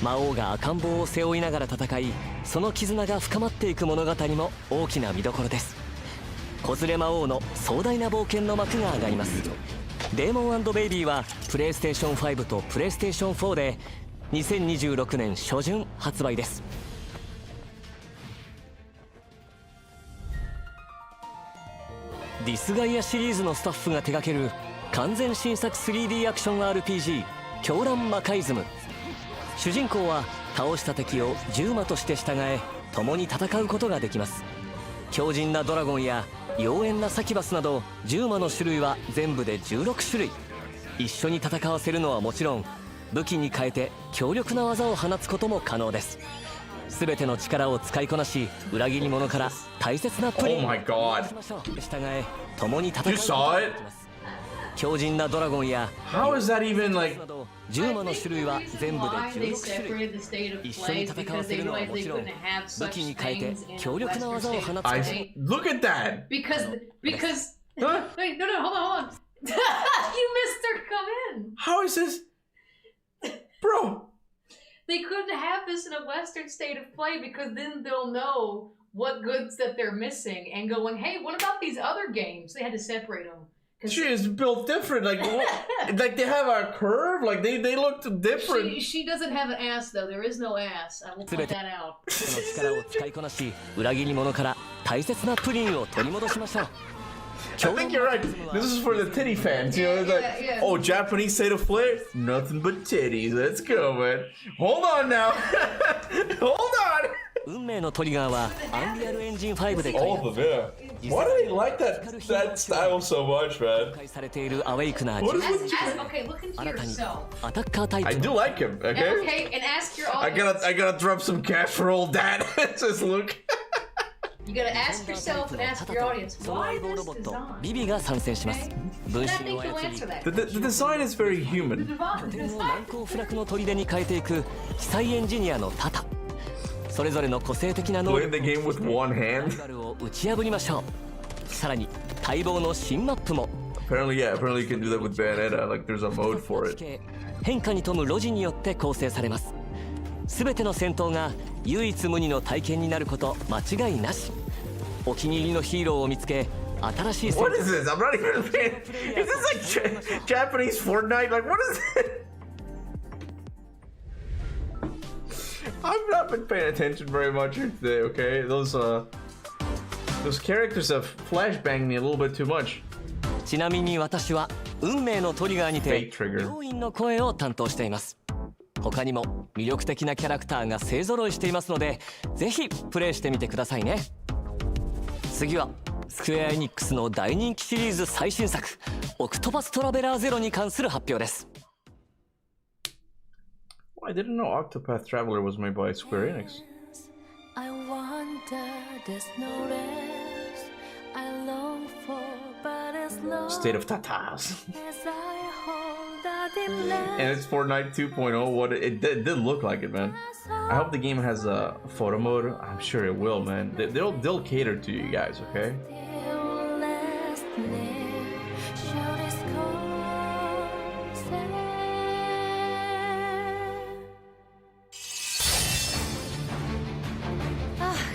魔王が赤ん坊を背負いながら戦い、その絆が深まっていく物語も大きな見どころです。子連れ魔王の壮大な冒険の幕が上がります。デーモン&ベイビーはプレイステーション5とプレイステーション4で2026年初旬発売です。ディスガイアシリーズのスタッフが手掛ける完全新作 3D アクション RPG 狂乱魔界ズム。主人公は倒した敵を獣魔として従え共に戦うことができます。強靭なドラゴンや妖艶なサキバスなど獣魔の種類は全部で16種類。一緒に戦わせるのはもちろん武器に変えて強力な技を放つことも可能です。全ての力を使いこなし裏切り者から大切なプリンをしましょう。従え共に戦うことができます。強靭なドラゴンや獣魔の種類は全部で16種類。一緒に戦わせるのはもちろん武器に変えて強力な技を放つことも。Look at that! Because wait, no, hold on. You missed her come in. How is this? Bro! They couldn't have this in a Western state of play because then they'll know what goods that they're missing and going, hey, what about these other games? They had to separate them. She is built different, like like they have a curve, like they look different. She doesn't have an ass though. There is no ass. I will point that out. 力を使いこなし裏切り者から大切なプリンを取り戻しましょう。I think you're right. This is for the titty fans, you know. It's like, oh, Japanese state of play, nothing but titties. Let's go, man. Hold on now. Hold on. 運命のトリガーはアンリアルエンジン5で開発。All of them, yeah. Why do they like that style so much, man? 公開されているアウェイクな Okay, look into yourself. アタッカータイプ。 I do like him, okay? Okay, and ask your audience. I gotta drop some cash for old dad. Just look. You gotta ask yourself and ask your audience why this design. ビビが参戦します。分身を操り The design is very human. 拠点を難攻不落の砦に変えていく奇才エンジニアのタタ。それぞれの個性的な能力を打ち破りましょう。さらに待望の新マップも Apparently you can do that with Bayonetta. Like there's a mode for it. 変化に富む路地によって構成されます。すべての戦闘が唯一無二の体験になること間違いなし。お気に入りのヒーローを見つけ新しい戦闘 What is this? I'm not even paying. Is this like Japanese Fortnite? Like what is it? I've not been paying attention very much here today, okay? Those characters have flashbanged me a little bit too much. ちなみに私は運命のトリガーにて病院の声を担当しています。他にも魅力的なキャラクターが勢ぞろいしていますのでぜひプレイしてみてくださいね。次はスクエアエニックスの大人気シリーズ最新作オクトパストラベラーゼロに関する発表です。I didn't know Octopath Traveler was made by Square Enix. I wonder, there's no rest I long for, but it's long State of Tatas. as I hold that in love. And it's Fortnite 2.0. What it did look like it, man. I hope the game has a photo mode. I'm sure it will, man. They'll cater to you guys, okay?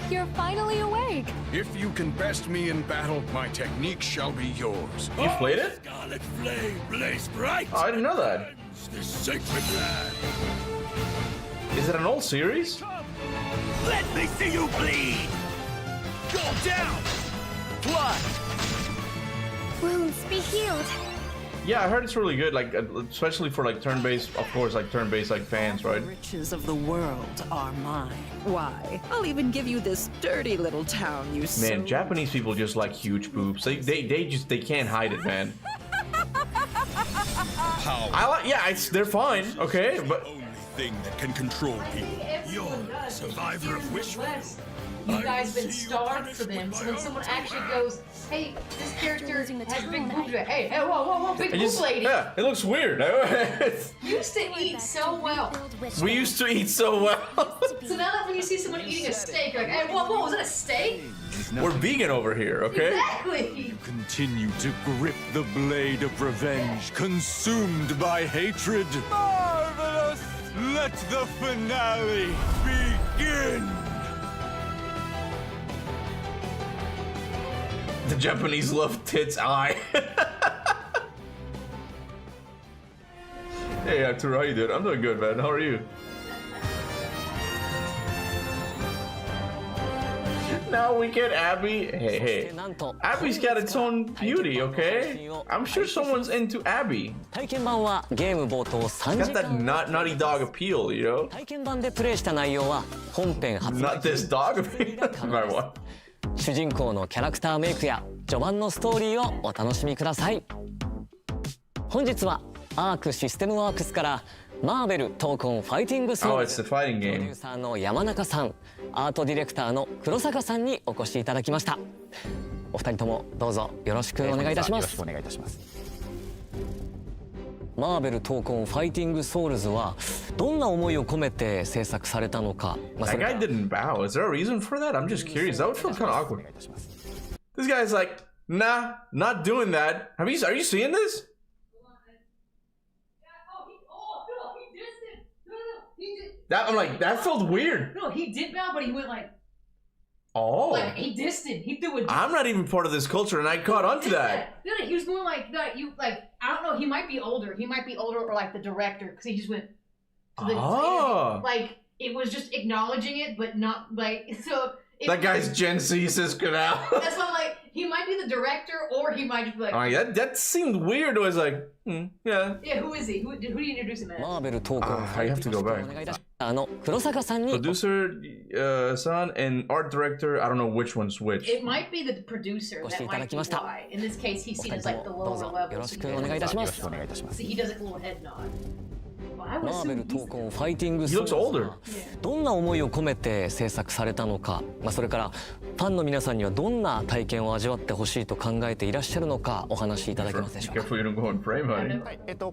You're finally awake. If you can best me in battle, my technique shall be yours. You played it? Scarlet flame blaze bright. Oh, I didn't know that. This sacred land. Is it an old series? Let me see you bleed. Go down. Fly. Wounds be healed. Yeah, I heard it's really good, like especially for like turn-based, of course, like turn-based like fans, right? The riches of the world are mine. Why? I'll even give you this dirty little town you Man, Japanese people just like huge boobs. They can't hide it, man. They're fine, okay, but only thing that can control people. You're a survivor of Wishful. You guys been starved for them, so when someone actually goes, hey, this character has big boobs, hey, whoa, big boob lady. Yeah, it looks weird. Used to eat so well. We used to eat so well. So now that when you see someone eating a steak, you're like, hey, whoa, was that a steak? We're vegan over here, okay? Exactly. You continue to grip the blade of revenge, consumed by hatred. Marvelous! Let the finale begin! The Japanese love tits eye. Hey, Arturo, how you doing? I'm doing good, man. How are you? Now we get Abby. Hey. Abby's got its own beauty, okay? I'm sure someone's into Abby. 体験版はゲーム冒頭3 Got 時 that 間 naughty dog appeal, you know? 体験版でプレイした内容は本編発売 Not this dog appeal. My what? 主人公のキャラクターメイクや序盤のストーリーをお楽しみください。本日はアークシステムワークスからマーベル闘魂ファイティングソー Oh, ル it's ズ the fighting プロデュ game. ーサーの山中さん、アートディレクターの黒坂さんにお越しいただきました。お二人ともどうぞよろしくお願いいたします。よろしくお願いいたします。マーベル闘魂ファイティングソウルズはどんな思いを込めて制作されたのか。That guy didn't bow. Is there a reason for that? I'm just curious. That would feel kind of awkward. This guy's like, nah, not doing that. Are you seeing this? That I'm like, that felt weird. No, he did bow, but he went like. Oh. Like he dissed it. He threw a. I'm not even part of this culture, and I caught onto that. No, he was going like that. You like I don't know. He might be older. He might be older or like the director because he just went. To the, like it was just acknowledging it, but not like so. That guy's Gen Z, says good out. That's what like he might be the director or he might just be like. Oh, that seemed weird. I was like, yeah. Yeah, who is he? Who do you introduce him as? マーベル闘魂 I have to go back. 黒坂さんに Producer, son, and art director. I don't know which one's which. It might be the producer. That might be why. In this case, he's seen as like the lower level. よろしくお願いいたします。 See, he does a little head nod. マーベル闘魂ファイティングソウルズ He looks older. どんな思いを込めて制作されたのか、それからファンの皆さんにはどんな体験を味わってほしいと考えていらっしゃるのかお話しいただけますでしょうか。こ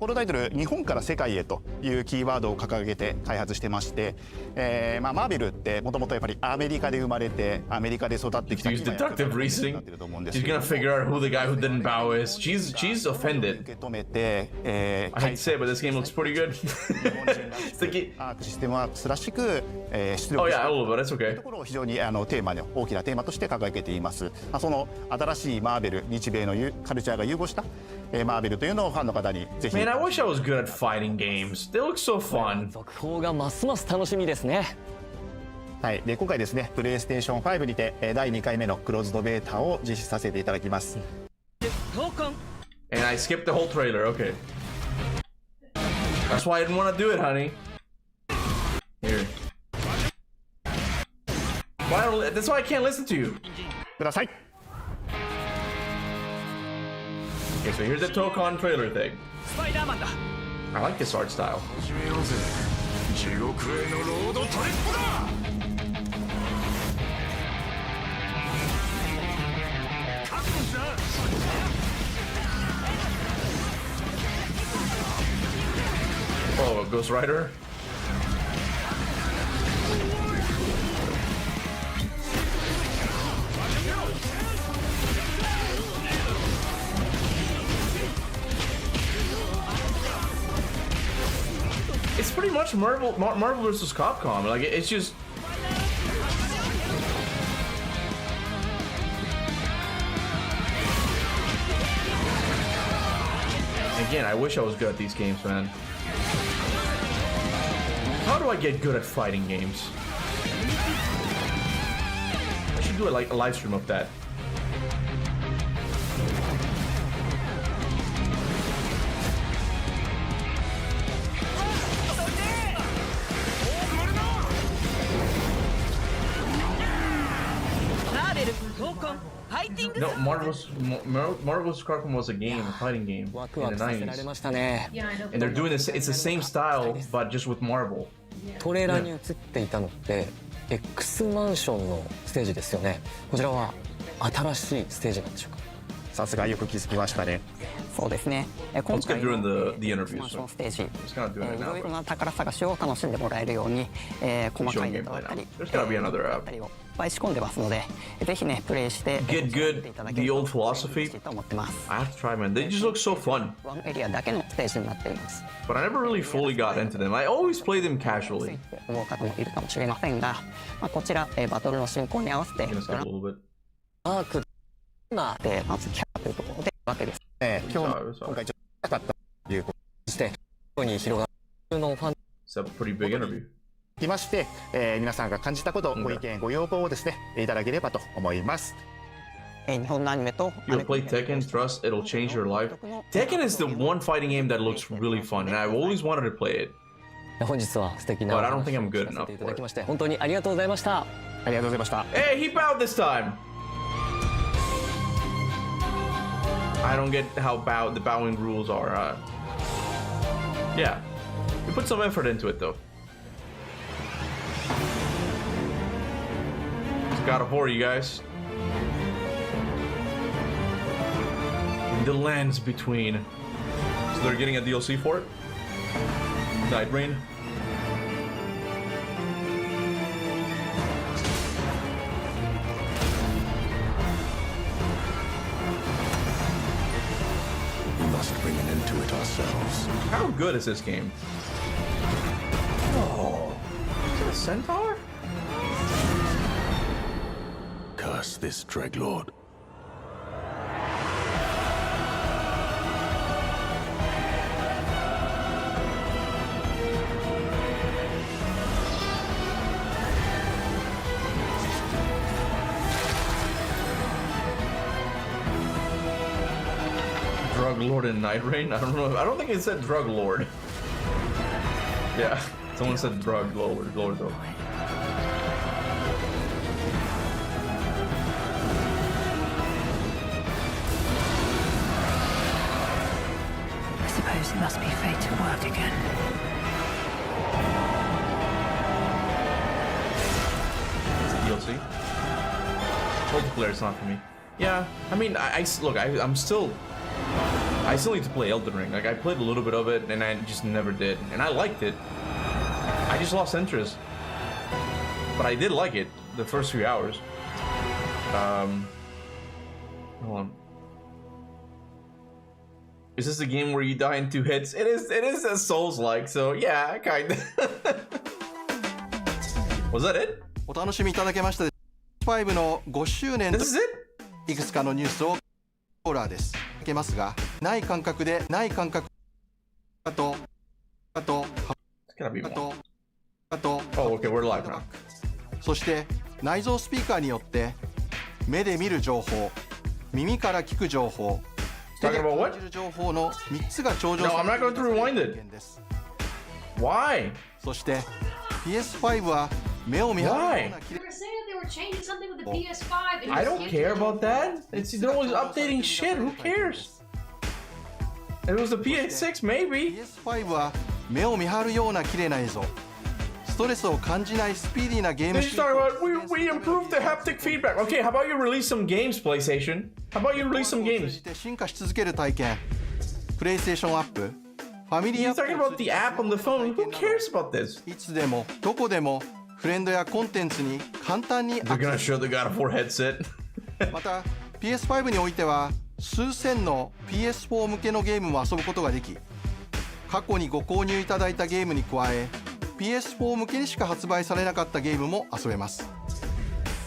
のタイトル日本から世界へというキーワードを掲げて開発してまして、マーベルってもともとやっぱりアメリカで生まれてアメリカで育ってきた Use deductive reasoning. She's gonna figure out who the guy who didn't bow is. She's offended. 受け止めて、I hate to say it, but this game looks pretty good. システムワークスらしく、出力しているところを非常にテーマで大きなテーマとして掲げています。その新しいマーベル日米のカルチャーが融合したマーベルというのをファンの方にぜひ。Man, I wish I was good at fighting games. They look so fun. 続報がますます楽しみですね。はい、で今回ですね、プレイステーション5にて第2回目のクローズドベータを実施させていただきます。And I skipped the whole trailer. Okay. That's why I didn't want to do it, honey. Here. That's why I can't listen to you. ください。Okay, so here's the Tokon trailer thing. I like this art style. Oh, Ghost Rider? It's pretty much Marvel versus Capcom. Like, it's just... Again, I wish I was good at these games, man. How do I get good at fighting games? I should do like a live stream of that. No, Marvel's Capcom was a game, a fighting game in the 90s. And they're doing this, it's the same style, but just with Marvel. トレーラーに映っていたのって X マンションのステージですよね。こちらは新しいステージなんでしょうか。さすがよく気づきましたね。そうですね。今回のマンションステージ、いろいろな宝探しを楽しんでもらえるように、細かいネタだったり、をいっぱい仕込んでますので、ぜひねプレイしてget good the old philosophy. と思ってます。I have to try, man. They just look so fun. ワンエリアだけのステージになっています。But I never really fully got into them. I always play them casually. 思う方もいるかもしれませんが、こちらバトルの進行に合わせてアークでまずキャラというところでわけです。今回ちょっとなかったということしてに広が It's a pretty big interview. きまして、皆さんが感じたこと、ご意見ご要望をですねいただければと思います。日本のアニメと You'll play Tekken, trust it'll change your life. Tekken is the one fighting game that looks really fun, and I've always wanted to play it. 本日は素敵な But I don't think I'm good enough いただ for き it. まして本当にありがとうございました。ありがとうございました。Hey, he bowed this time! I don't get how the bowing rules are. Yeah. You put some effort into it, though. It's God of War, you guys. The lands between. So they're getting a DLC for it? Night Rain. We must bring an end to it ourselves. How good is this game? Oh, is that a centaur? Curse this Dreadlord. Drug Lord and Night Rain? I don't know. I don't think it said Drug Lord. Yeah, someone said Drug Lord though. I suppose it must be fate to work again. It's a DLC. Multiplayer's not for me. Yeah, I mean, I still need to play Elden Ring. Like, I played a little bit of it, and I just never did. And I liked it. I just lost interest. But I did like it the first few hours. Hold on. Is this a game where you die in 2 hits? It is a Souls-like, so yeah, kinda. Was that it? お楽しみいただけましたで5の5周年といくつかのニュースをコーラーです。いけますが、ない感覚でない感覚あと Oh, okay, we're live now. そして内蔵スピーカーによって目で見る情報、耳から聞く情報、手で感じる情報の3つが頂上されている件です。Why? そして PS5 は目を見張るような They were saying that they were changing something with the PS5. and I it was don't care about that. They're always updating shit. Who cares? If it was the PS6, maybe. PS5 は目を見張るような綺麗な映像、ストレスを感じないスピーディーなゲーム They just talk about we improved the haptic feedback. Okay, how about you release some games, PlayStation? How about you release some games? 進化し続ける体験、プレイステーションアップ、ファミリーアップ He's talking about the app on the phone. Who cares about this? いつでもどこでもフレンドやコンテンツに簡単に They're gonna show the God of War headset. また PS5 においては数千の PS4 向けのゲームも遊ぶことができ、過去にご購入いただいたゲームに加え PS4 向けにしか発売されなかったゲームも遊べます。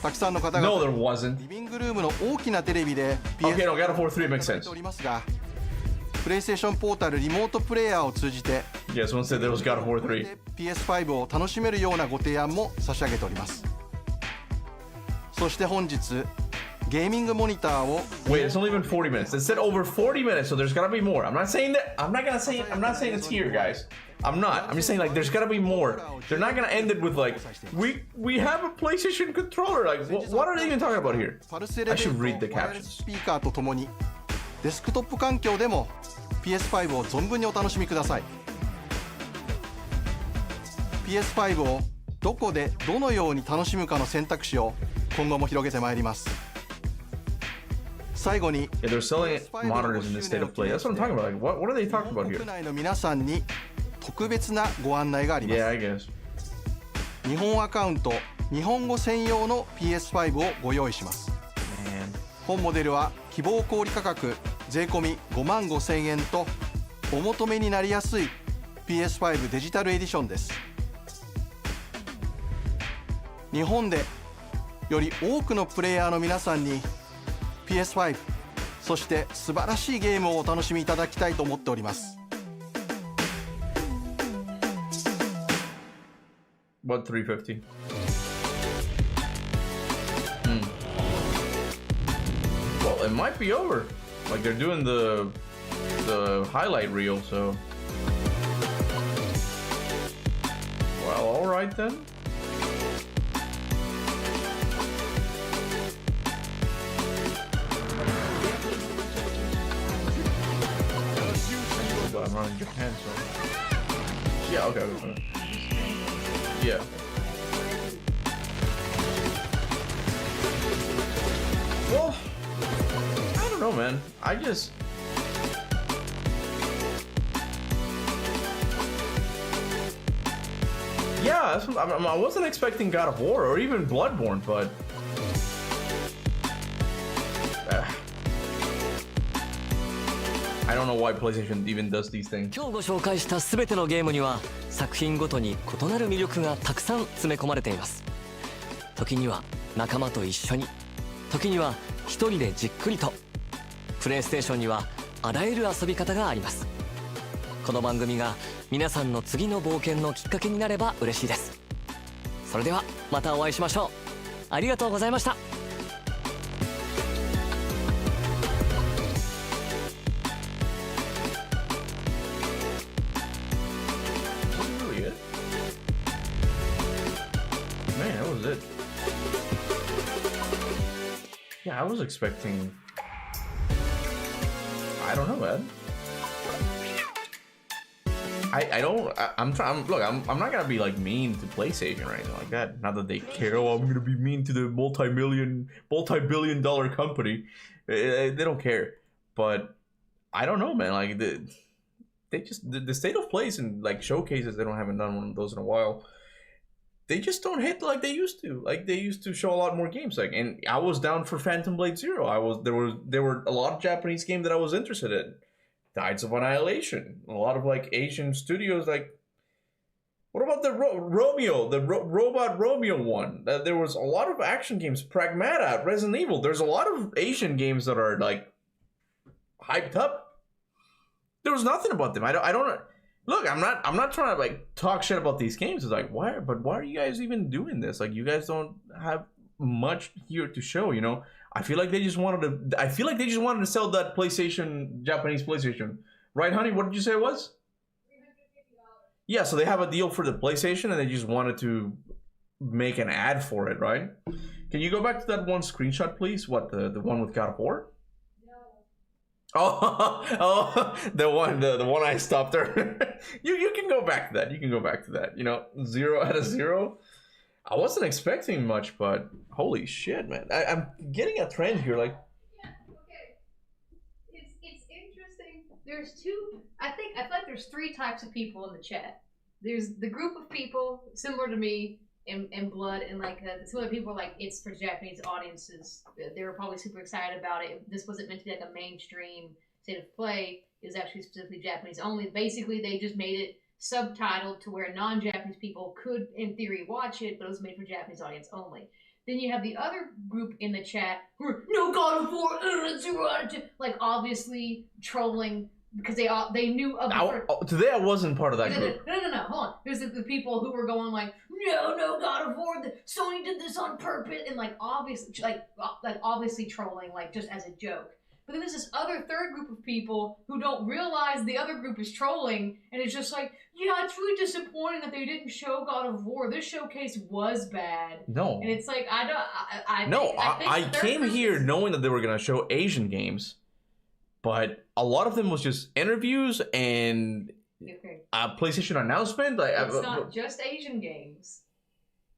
たくさんの方々 No, there wasn't. リビングルームの大きなテレビで Okay, no, God of War 3 makes sense. おりますが、プレイステーションポータルリモートプレイヤーを通じて Yeah, someone said there was God of War 3. PS5 を楽しめるようなご提案も差し上げております。そして本日ゲーミングモニターを Wait, it's only been 40 minutes. It said over 40 minutes, so there's gotta be more. I'm not saying it's here, guys. I'm not. I'm just saying like there's gotta be more. They're not gonna end it with like we have a PlayStation controller. Like what are they even talking about here? I should read the captions. スピーカーとともにデスクトップ環境でも PS5 を存分にお楽しみください。PS5 をどこでどのように楽しむかの選択肢を今後も広げてまいります。最後に Yeah, they're selling monitors in this state of play. That's what I'm talking about. Like, what are they talking about here? 国内の皆さんに特別なご案内があります。Yeah, I guess. 日本アカウント、日本語専用の PS5 をご用意します。本モデルは希望小売価格税込55,000円とお求めになりやすい PS5 デジタルエディションです。日本でより多くのプレイヤーの皆さんに PS5 そして素晴らしいゲームをお楽しみいただきたいと思っております。What 350? Well, it might be over. Like they're doing the highlight reel, so. Well, all right then. But I'm not in Japan, so. Yeah. Okay. Yeah. Well, I don't know, man. I just. Yeah, that's what, I wasn't expecting God of War or even Bloodborne, but. I don't know why PlayStation even does these things. 今日ご紹介したすべてのゲームには作品ごとに異なる魅力がたくさん詰め込まれています。時には仲間と一緒に、時には一人でじっくりと。プレイステーションにはあらゆる遊び方があります。この番組が皆さんの次の冒険のきっかけになれば嬉しいです。それではまたお会いしましょう。ありがとうございました。Yeah, I was expecting. I don't know, man. I'm trying. Look, I'm not gonna be like mean to PlayStation or anything like that. Not that they care. Oh, I'm gonna be mean to the multi-billion-dollar company. They don't care. But I don't know, man. Like they just the state of plays and like showcases. They haven't done one of those in a while. They just don't hit like they used to. Like they used to show a lot more games. Like, and I was down for Phantom Blade Zero. There were a lot of Japanese games that I was interested in. Tides of Annihilation. A lot of like Asian studios. Like, what about the Robot Romeo one? There was a lot of action games. Pragmata, Resident Evil. There's a lot of Asian games that are like hyped up. There was nothing about them. I don't. Look, I'm not trying to like talk shit about these games. It's like, why are you guys even doing this? Like, you guys don't have much here to show, you know? I feel like they just wanted to sell that PlayStation, Japanese PlayStation. Right, honey? What did you say it was? Yeah, so they have a deal for the PlayStation and they just wanted to make an ad for it, right? Can you go back to that one screenshot, please? What, the one with God of War? Oh, the one I stopped her. you can go back to that. You can go back to that. You know, 0 out of 0. I wasn't expecting much, but holy shit, man! I'm getting a trend here. Like, yeah, okay, it's interesting. I feel like there's 3 types of people in the chat. There's the group of people similar to me in Blood, and like some of the people are like, it's for Japanese audiences. They were probably super excited about it. This wasn't meant to be like a mainstream state of play. It was actually specifically Japanese only. Basically, they just made it subtitled to where non-Japanese people could, in theory, watch it, but it was made for Japanese audience only. Then you have the other group in the chat who are, no God of War, 0 out of 10, like obviously trolling because they knew of today I wasn't part of that group. No, hold on. There's the people who were going like, no God of War, Sony did this on purpose, and like obviously trolling like just as a joke. But then there's this other third group of people who don't realize the other group is trolling, and it's just like, yeah, it's really disappointing that they didn't show God of War. This showcase was bad. No. And it's like, I came here knowing that they were gonna show Asian games, but a lot of them was just interviews and PlayStation announcement. Like, it's not just Asian games.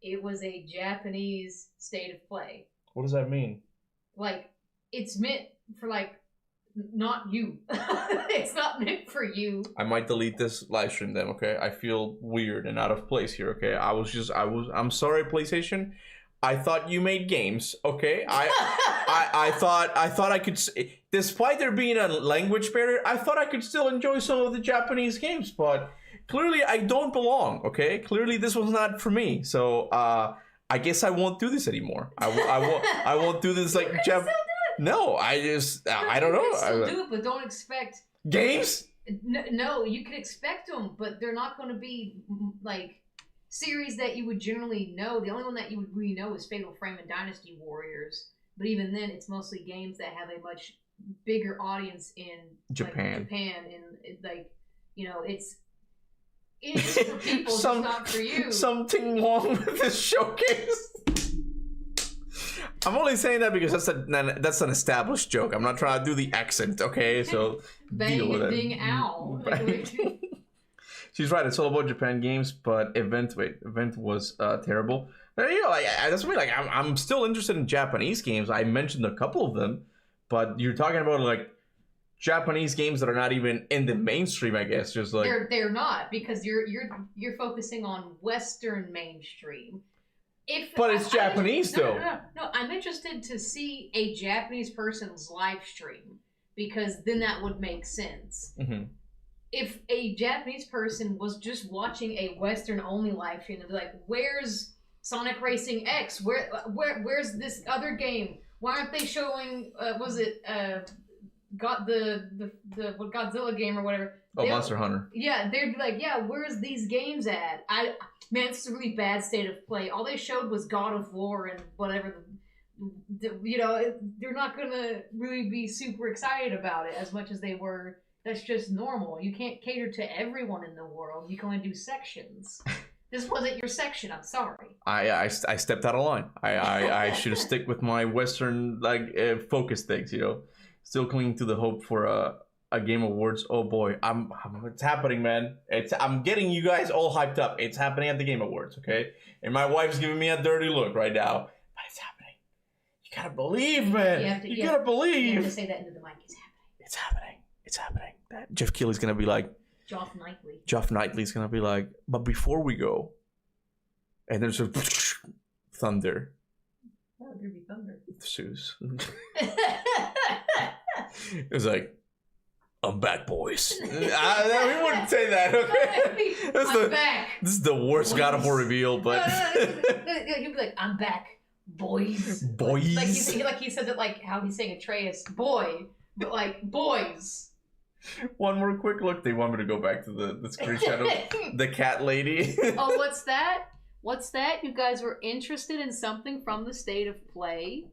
It was a Japanese state of play. What does that mean? Like, it's meant for like not you. It's not meant for you. I might delete this live stream then, okay? I feel weird and out of place here, okay? I'm sorry, PlayStation. I thought you made games, okay? I thought I could, despite there being a language barrier, I thought I could still enjoy some of the Japanese games, but clearly I don't belong, okay? Clearly this was not for me, so I guess I won't do this anymore. I won't do this like No, I don't know. You can still do it, but don't expect games. No, you can expect them, but they're not going to be like series that you would generally know. The only one that you would really know is Fatal Frame and Dynasty Warriors. But even then, it's mostly games that have a much bigger audience in Japan. Like, Japan, and like, you know, it's for people, just not for you. Something wrong with this showcase. I'm only saying that because that's an established joke. I'm not trying to do the accent, okay? So deal with it. Bang owl. She's right. It's all about Japan games, but Event was terrible. But, you know, that's what I mean. Like, I'm still interested in Japanese games. I mentioned a couple of them, but you're talking about like Japanese games that are not even in the mainstream. I guess just like they're not, because you're focusing on Western mainstream. But it's Japanese though. No, I'm interested to see a Japanese person's live stream, because then that would make sense. Mm-hmm. If a Japanese person was just watching a Western only live stream, they'd be like, "Where's Sonic Racing X? Where's this other game? Why aren't they showing? Got the Godzilla game or whatever?" Oh, Monster Hunter. Yeah, they'd be like, "Yeah, where's these games at?" Man, it's a really bad state of play. All they showed was God of War and whatever. You know, they're not gonna really be super excited about it as much as they were. That's just normal. You can't cater to everyone in the world. You can only do sections. This wasn't your section. I'm sorry. I stepped out of line. I should have stick with my Western focus things. You know, still clinging to the hope for a Game Awards. Oh boy, it's happening, man. I'm getting you guys all hyped up. It's happening at the Game Awards, okay? And my wife's giving me a dirty look right now, but it's happening. You gotta believe, man. You gotta believe. You have to say that into the mic. It's happening. It's happening. Jeff Keighley's gonna be like. Geoff Knightley's gonna be like. But before we go, and there's a thunder. Oh, there'd be thunder. Zeus. It's like. I'm back, boys. We wouldn't say that, okay? I'm back. This is the worst boys. God of War reveal, but... He'd be like, I'm back, boys. Boys? Like he says it like how he's saying Atreus, boy, but like, boys. One more quick look. They want me to go back to the screenshot of the cat lady. Oh, what's that? What's that? You guys were interested in something from the State of Play?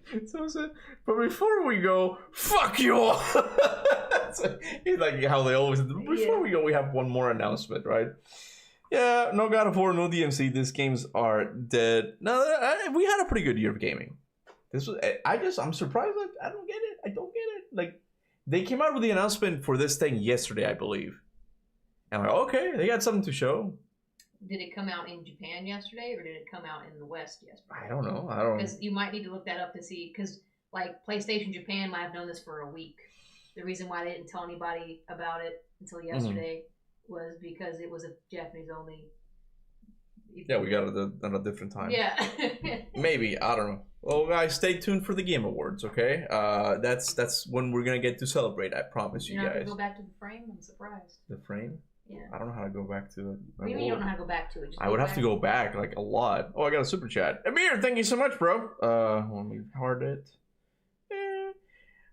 But before we go, fuck you all! Like how they always do. Before we go, we have one more announcement, right? Yeah, no God of War, no DMC. These games are dead. No, we had a pretty good year of gaming. This was. I'm surprised. I don't get it. I don't get it. Like, they came out with the announcement for this thing yesterday, I believe. And I'm like, okay, they got something to show. Did it come out in Japan yesterday, or did it come out in the West yesterday? I don't know. Because you might need to look that up to see. Because like PlayStation Japan might have known this for a week. The reason why they didn't tell anybody about it until yesterday was because it was a Japanese only. Yeah, we got it at a different time. Yeah. Maybe, I don't know. Well, guys, stay tuned for the Game Awards, okay? That's when we're gonna get to celebrate. I promise you guys. You're not gonna go back to the frame? I'm surprised. The frame? Yeah. I don't know how to go back to it. What do you mean you don't know how to go back to it? I would have to go back like a lot. Oh, I got a super chat. Amir, thank you so much, bro. Let me hard it.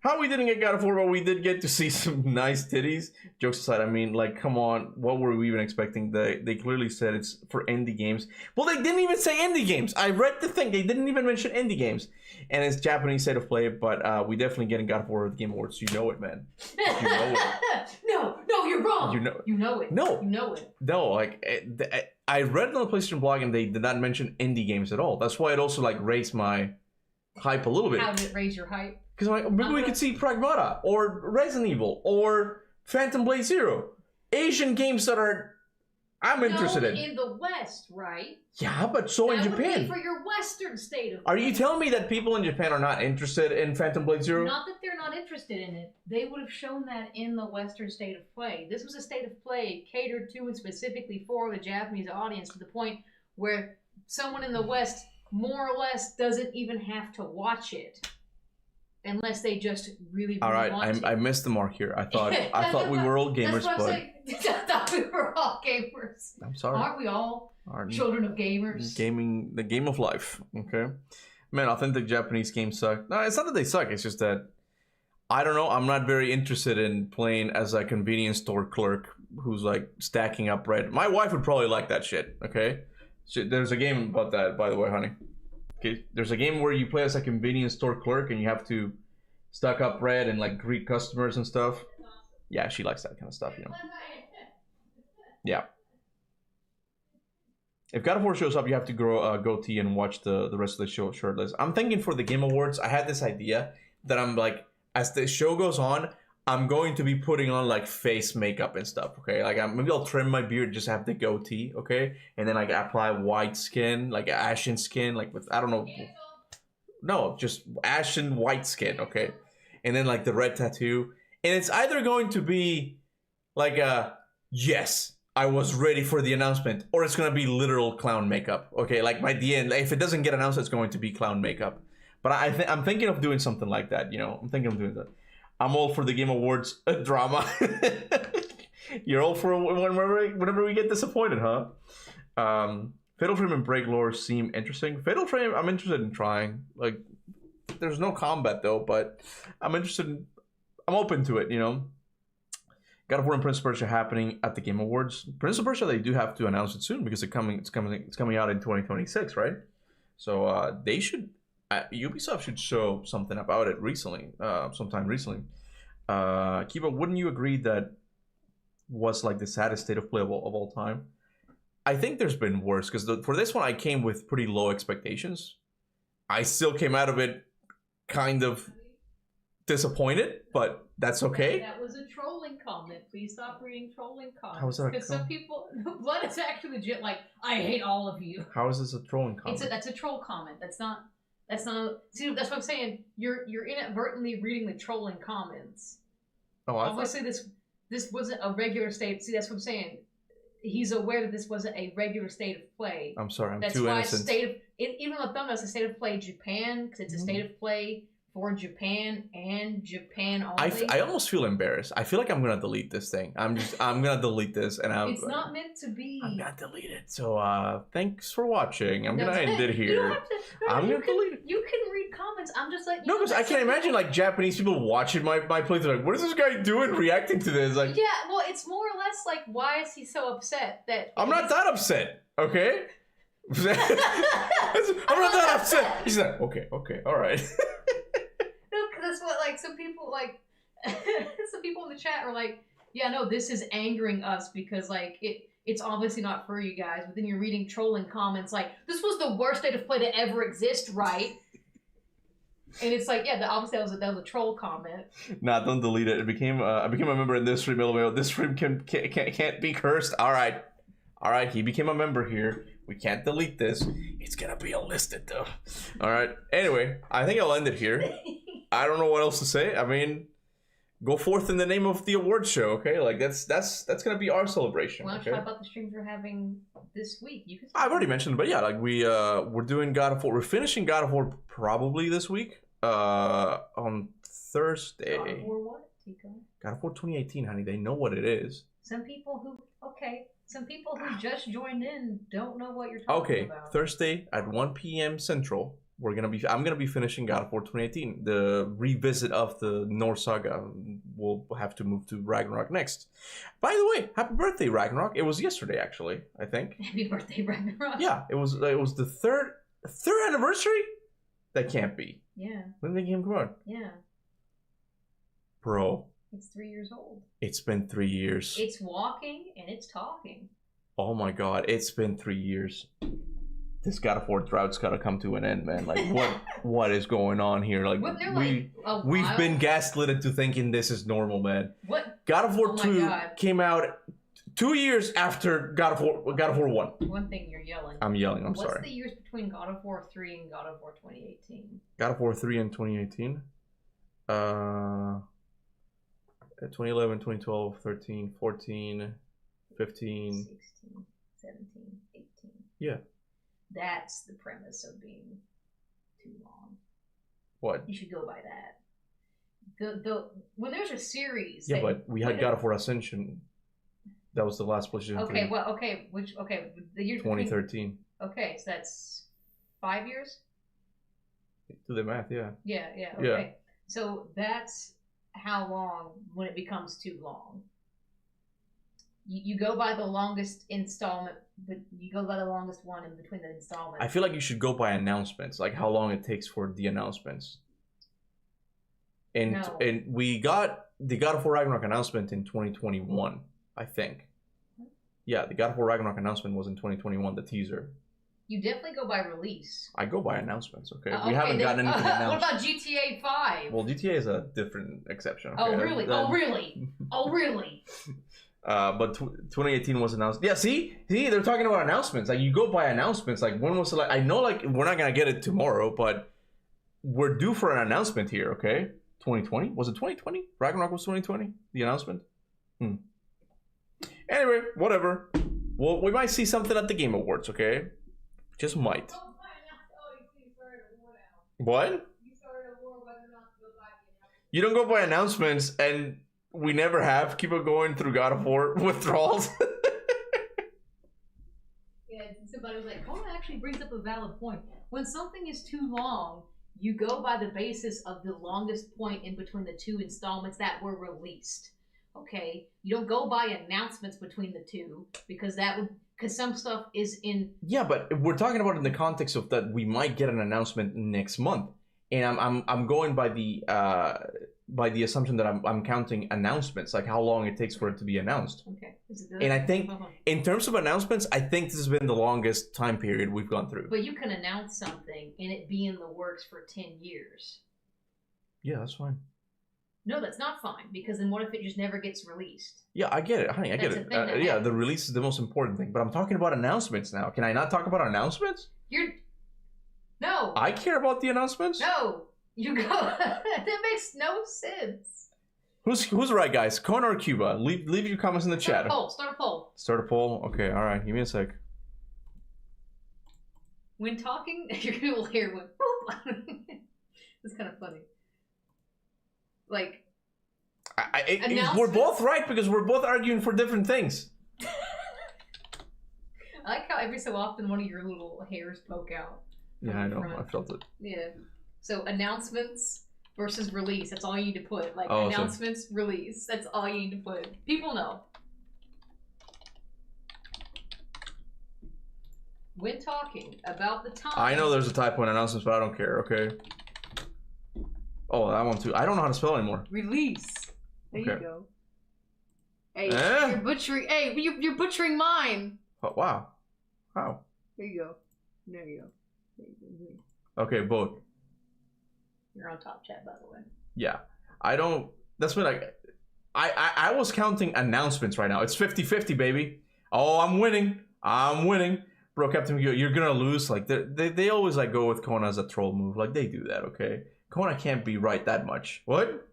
How we didn't get God of War, but we did get to see some nice titties. Jokes aside, I mean, like, come on. What were we even expecting? They clearly said it's for indie games. Well, they didn't even say indie games. I read the thing. They didn't even mention indie games. And it's Japanese State of Play, but we definitely getting God of War at the Game Awards. You know it, man. You know it. No, you're wrong. You know it. No. You know it. No, like, I read it on the PlayStation blog, and they did not mention indie games at all. That's why it also, like, raised my hype a little bit. How did it raise your hype? Because like, maybe we could see Pragmata, or Resident Evil, or Phantom Blade Zero. Asian games that I'm interested in the West, right? Yeah, but so in Japan. Would be for your Western State of Play. Are you telling me that people in Japan are not interested in Phantom Blade Zero? Not that they're not interested in it. They would have shown that in the Western State of Play. This was a State of Play catered to and specifically for the Japanese audience, to the point where someone in the West more or less doesn't even have to watch it. Unless they just really all right, want to. I missed the mark here. I thought we were all gamers, but I thought we were all gamers. I'm sorry. Aren't we all children of gamers? Gaming, the game of life. Okay, man. Authentic Japanese games suck. No, it's not that they suck. It's just that I don't know. I'm not very interested in playing as a convenience store clerk who's like stacking up bread. My wife would probably like that shit. Okay, So there's a game about that, by the way, honey. Okay, there's a game where you play as a convenience store clerk and you have to stock up bread and like greet customers and stuff. Yeah, she likes that kind of stuff, you know. Yeah. If God of War shows up, you have to grow a goatee and watch the rest of the show shirtless. I'm thinking for the Game Awards, I had this idea that I'm like, as the show goes on, I'm going to be putting on like face makeup and stuff, okay? Like maybe I'll trim my beard, just have the goatee, okay? And then like apply white skin, like ashen skin, like with, I don't know. No, just ashen white skin, okay? And then like the red tattoo. And it's either going to be like a, yes, I was ready for the announcement, or it's going to be literal clown makeup, okay? Like by the end, if it doesn't get announced, it's going to be clown makeup. But I'm thinking of doing something like that, you know? I'm thinking of doing that. I'm all for the Game Awards drama. You're all for whenever we get disappointed, huh? Fatal Frame and Break Lore seem interesting. Fatal Frame, I'm interested in trying. Like, there's no combat though, but I'm open to it, you know? God of War and Prince of Persia happening at the Game Awards. Prince of Persia, they do have to announce it soon because it's coming out in 2026, right? So they should. Ubisoft should show something about it sometime recently. Kuba, wouldn't you agree that was like the saddest state of play of all time? I think there's been worse because for this one I came with pretty low expectations. I still came out of it kind of disappointed, but that's okay. That was a trolling comment. Please stop reading trolling comments. How is that? Because some people, Blood is actually legit. Like, I hate all of you. How is this a trolling comment? That's a troll comment. That's not. See, that's what I'm saying. You're inadvertently reading the trolling comments. Oh, obviously this wasn't a regular state. See, that's what I'm saying. He's aware that this wasn't a regular state of play. I'm sorry, I'm that's too why innocent. Even on the thumbnail, it's a state of play Japan because it's a state of play for Japan and Japan only. I almost feel embarrassed. I feel like I'm gonna delete this thing. I'm gonna delete this, and it's not meant to be. I'm gonna delete it. So thanks for watching. I'm gonna end it here. You don't have to. No, I'm gonna delete it. You can read comments. I'm just like No, because I can't imagine like Japanese people watching my playthrough. Like, what is this guy doing, reacting to this? Like, yeah, well, it's more or less like, why is he so upset that? I'm not that upset. Okay. I'm not that upset. He's like, okay, all right. That's what like some people in the chat are like, yeah, no, this is angering us because like it's obviously not for you guys. But then you're reading trolling comments like, this was the worst state of play to ever exist, right? And it's like, yeah, obviously that was a troll comment. Nah, don't delete it. I became a member in this stream. This stream can't be cursed. All right, he became a member here. We can't delete this. It's gonna be unlisted though. All right. Anyway, I think I'll end it here. I don't know what else to say. I mean, go forth in the name of the award show, okay? Like that's gonna be our celebration. Why don't okay? you talk about the streams we're having this week? You can. I've already mentioned it, but yeah, like we're doing God of War. We're finishing God of War probably this week. On Thursday. God of War what, Tico? God of War 2018, honey. They know what it is. Some people who just joined in don't know what you're talking about. Okay, Thursday at 1 p.m. Central. I'm gonna be finishing God of War 2018, the revisit of the Norse saga. We'll have to move to Ragnarok next. By the way, happy birthday, Ragnarok! It was yesterday, actually. I think. Happy birthday, Ragnarok! Yeah, it was the third anniversary. That can't be. Yeah. When did the game come out? Yeah. Bro. It's 3 years old. It's been 3 years. It's walking and it's talking. Oh my god, it's been 3 years. This God of War drought's gotta come to an end, man. Like what is going on here? Like we've been gaslit into thinking this is normal, man. What? God of War 2 came out 2 years after God of War 1. One thing, you're yelling. I'm yelling, I'm sorry. sorry. What's the years between God of War 3 and God of War 2018? God of War 3 and 2018? 2011, 2012, 13, 14, 15, 16, 17, 18. Yeah. That's the premise of being too long. What? You should go by that. When there's a series. Yeah, but we had God of War Ascension. That was the last PlayStation 3. Okay, well, okay, the year 2013. Okay, so that's 5 years? Do the math, yeah. Yeah, okay. Yeah. So that's how long when it becomes too long. You go by the longest installment, but you go by the longest one in between the installments. I feel like you should go by announcements, like how long it takes for the announcements. And we got the God of War Ragnarok announcement in 2021, I think. Yeah, the God of War Ragnarok announcement was in 2021, the teaser. You definitely go by release. I go by announcements, okay? We haven't gotten anything announced. What about GTA 5? Well, GTA is a different exception. Okay? Oh, really? Oh, really? Oh, really? But 2018 was announced. Yeah, see, they're talking about announcements. Like, you go by announcements. Like, when was it? Like, I know, like, we're not gonna get it tomorrow, but we're due for an announcement here. Okay, 2020 was it 2020? Ragnarok was 2020. The announcement. Anyway, whatever. Well, we might see something at the Game Awards. Okay, just might. What? You don't go by announcements, and we never have. Keep it going through God of War withdrawals. Yeah, somebody was like, Conan actually brings up a valid point. When something is too long, you go by the basis of the longest point in between the two installments that were released. Okay? You don't go by announcements between the two, because some stuff is in... Yeah, but we're talking about it in the context of that we might get an announcement next month. And I'm going by the assumption that I'm counting announcements, like how long it takes for it to be announced. Okay. Is it good? And I think in terms of announcements, I think this has been the longest time period we've gone through. But you can announce something and it be in the works for 10 years. Yeah, that's fine. No, that's not fine, because then what if it just never gets released? Yeah, I get it, honey. I get it. Yeah, the release is the most important thing. But I'm talking about announcements now. Can I not talk about announcements? No. I care about the announcements? No. You go. That makes no sense. Who's right, guys? Conan or Kuba? Leave your comments in the chat. Start a poll. Start a poll? Okay, alright. Give me a sec. When talking, your little hair went boop. It's kind of funny. Like, we're both right because we're both arguing for different things. I like how every so often one of your little hairs poke out. Yeah, I know. I felt it. Yeah. So announcements versus release. That's all you need to put. Like announcements, release. That's all you need to put. People know. When talking about the time. I know there's a typo in announcements, but I don't care. Okay. Oh, that one too. I don't know how to spell anymore. Release. There you go. Hey, you're butchering. Hey, you're butchering mine. Oh, wow. Wow. There you go. There you go. Okay, vote. You're on top chat, by the way. Yeah. I don't... That's what I was counting announcements right now. It's 50-50, baby. Oh, I'm winning. I'm winning. Bro, Captain, you're gonna lose. Like, they always, like, go with Kona as a troll move. Like, they do that, okay? Kona can't be right that much. What?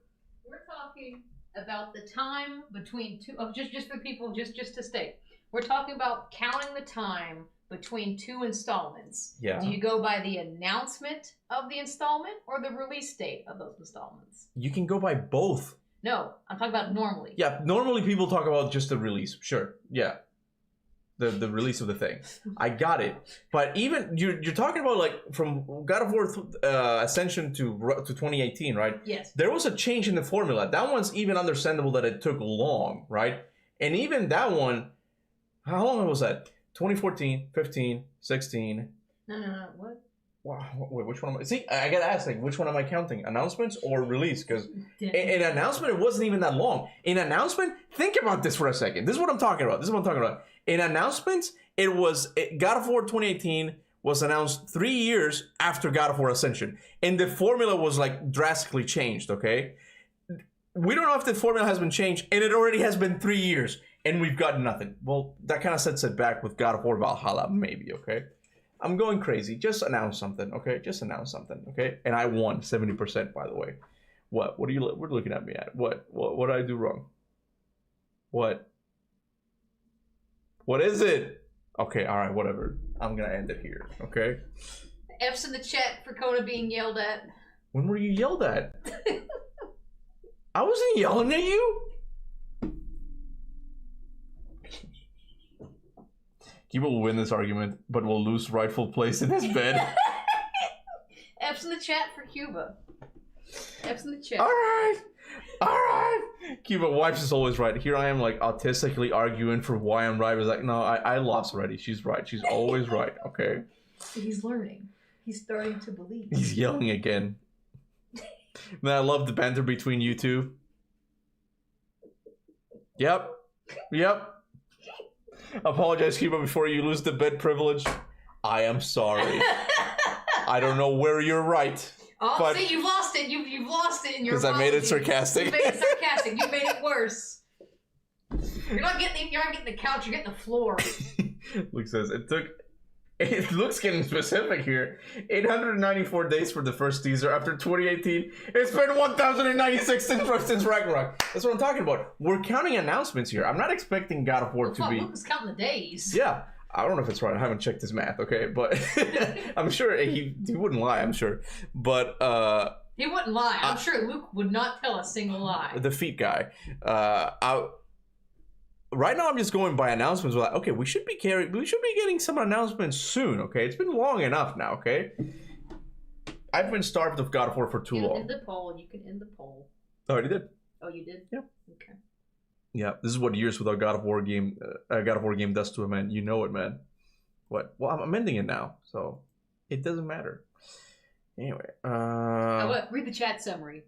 We're talking about the time between two... Oh, just for people, just to state. We're talking about counting the time between two installments. Yeah. Do you go by the announcement of the installment or the release date of those installments? You can go by both. No, I'm talking about normally. Yeah, normally people talk about just the release. Sure. Yeah. The release of the thing. I got it. But even you're talking about, like, from God of War Ascension to 2018, right? Yes. There was a change in the formula. That one's even understandable that it took long, right? And even that one, how long was that? 2014, 15, 16. No. What? Wow. Wait, which one am I? See, I gotta ask, like, which one am I counting? Announcements or release? Because in announcement, it wasn't even that long. In announcement, think about this for a second. This is what I'm talking about. In announcements, God of War 2018 was announced 3 years after God of War Ascension. And the formula was, like, drastically changed, okay? We don't know if the formula has been changed, and it already has been 3 years, and we've got nothing. Well, that kind of sets it back with God of War Valhalla, maybe, okay? I'm going crazy. Just announce something, okay? Just announce something, okay? And I won 70%, by the way. What are you looking at me at? What did I do wrong? What is it? Okay, all right, whatever. I'm gonna end it here, okay? F's in the chat for Kona being yelled at. When were you yelled at? I wasn't yelling at you. Kuba will win this argument, but will lose rightful place in his bed. F's in the chat for Kuba. F's in the chat. All right. Alright! Kuba, wife's is always right. Here I am, like, autistically arguing for why I'm right. It's like, no, I lost already. She's right. She's always right, okay? He's learning. He's starting to believe. He's yelling again. Man, I love the banter between you two. Yep. Apologize, Kuba, before you lose the bed privilege. I am sorry. I don't know where you're right. Oh, but see, you've lost it. You've lost it in your. Because I made it sarcastic. You made it sarcastic. You made it worse. You're not getting the couch. You're getting the floor. Luke says it looks getting specific here. 894 days for the first teaser after 2018. It's been 1,096 since Ragnarok. That's what I'm talking about. We're counting announcements here. I'm not expecting God of War to be. Luke is counting the days. Yeah. I don't know if it's right. I haven't checked his math, okay? But I'm sure he wouldn't lie, I'm sure. But he wouldn't lie. I'm sure Luke would not tell a single lie. The feet guy. Right now I'm just going by announcements. We're like, okay, we should be getting some announcements soon, okay? It's been long enough now, okay? I've been starved of God of War for too long. End the poll. You can end the poll. I already did. Oh, you did? Yep. Okay. Yeah, this is what years without God of War game does to a man. You know it, man. What? Well, I'm ending it now, so it doesn't matter. Anyway, read the chat summary.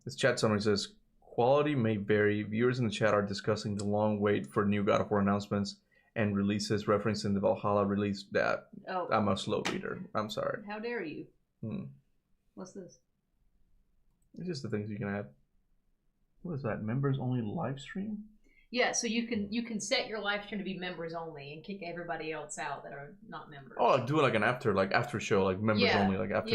This chat summary says, quality may vary. Viewers in the chat are discussing the long wait for new God of War announcements and releases, referencing the Valhalla release. That I'm a slow reader. I'm sorry. How dare you? What's this? It's just the things you can add. What is that? Members only live stream? Yeah, so you can set your live stream to be members only and kick everybody else out that are not members. Oh, I'll do it like an after show, like members only, like after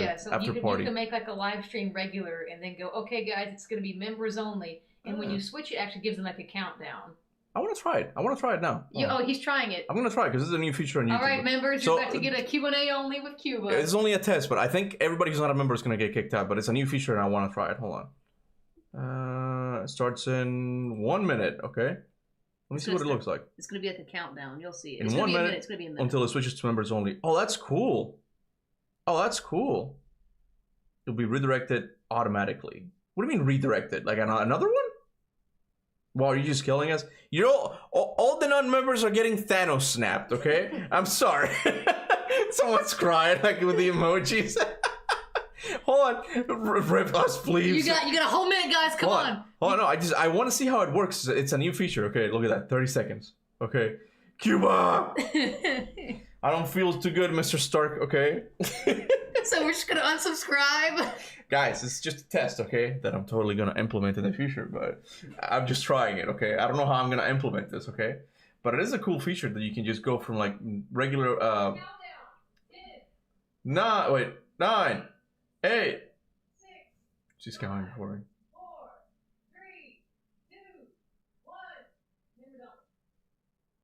party. You can make like a live stream regular and then go, okay guys, it's gonna be members only. And when you switch, it actually gives them like a countdown. I want to try it now. He's trying it. I'm gonna try it because this is a new feature on YouTube. All right, members, you're about to get a Q&A only with Kuba. It's only a test, but I think everybody who's not a member is gonna get kicked out. But it's a new feature, and I want to try it. Hold on. It starts in 1 minute. Okay. Let me see what it looks like. It's gonna be like a countdown. You'll see it. In 1 minute. It's gonna be a minute Until it switches to members only. Oh, that's cool. It'll be redirected automatically. What do you mean redirected? Like another one? Wow, are you just killing us? You know, all the non-members are getting Thanos snapped, okay? I'm sorry. Someone's crying, like, with the emojis. Hold on. Rip us, please. You got a whole minute, guys. Come on. Hold on, no, I want to see how it works. It's a new feature. Okay, look at that. 30 seconds. Okay. Kuba! I don't feel too good, Mr. Stark, okay? So we're just gonna unsubscribe? Guys, it's just a test, okay? That I'm totally gonna implement in the future, but I'm just trying it, okay? I don't know how I'm gonna implement this, okay? But it is a cool feature that you can just go from like regular 9, 8, 6. She's counting for me.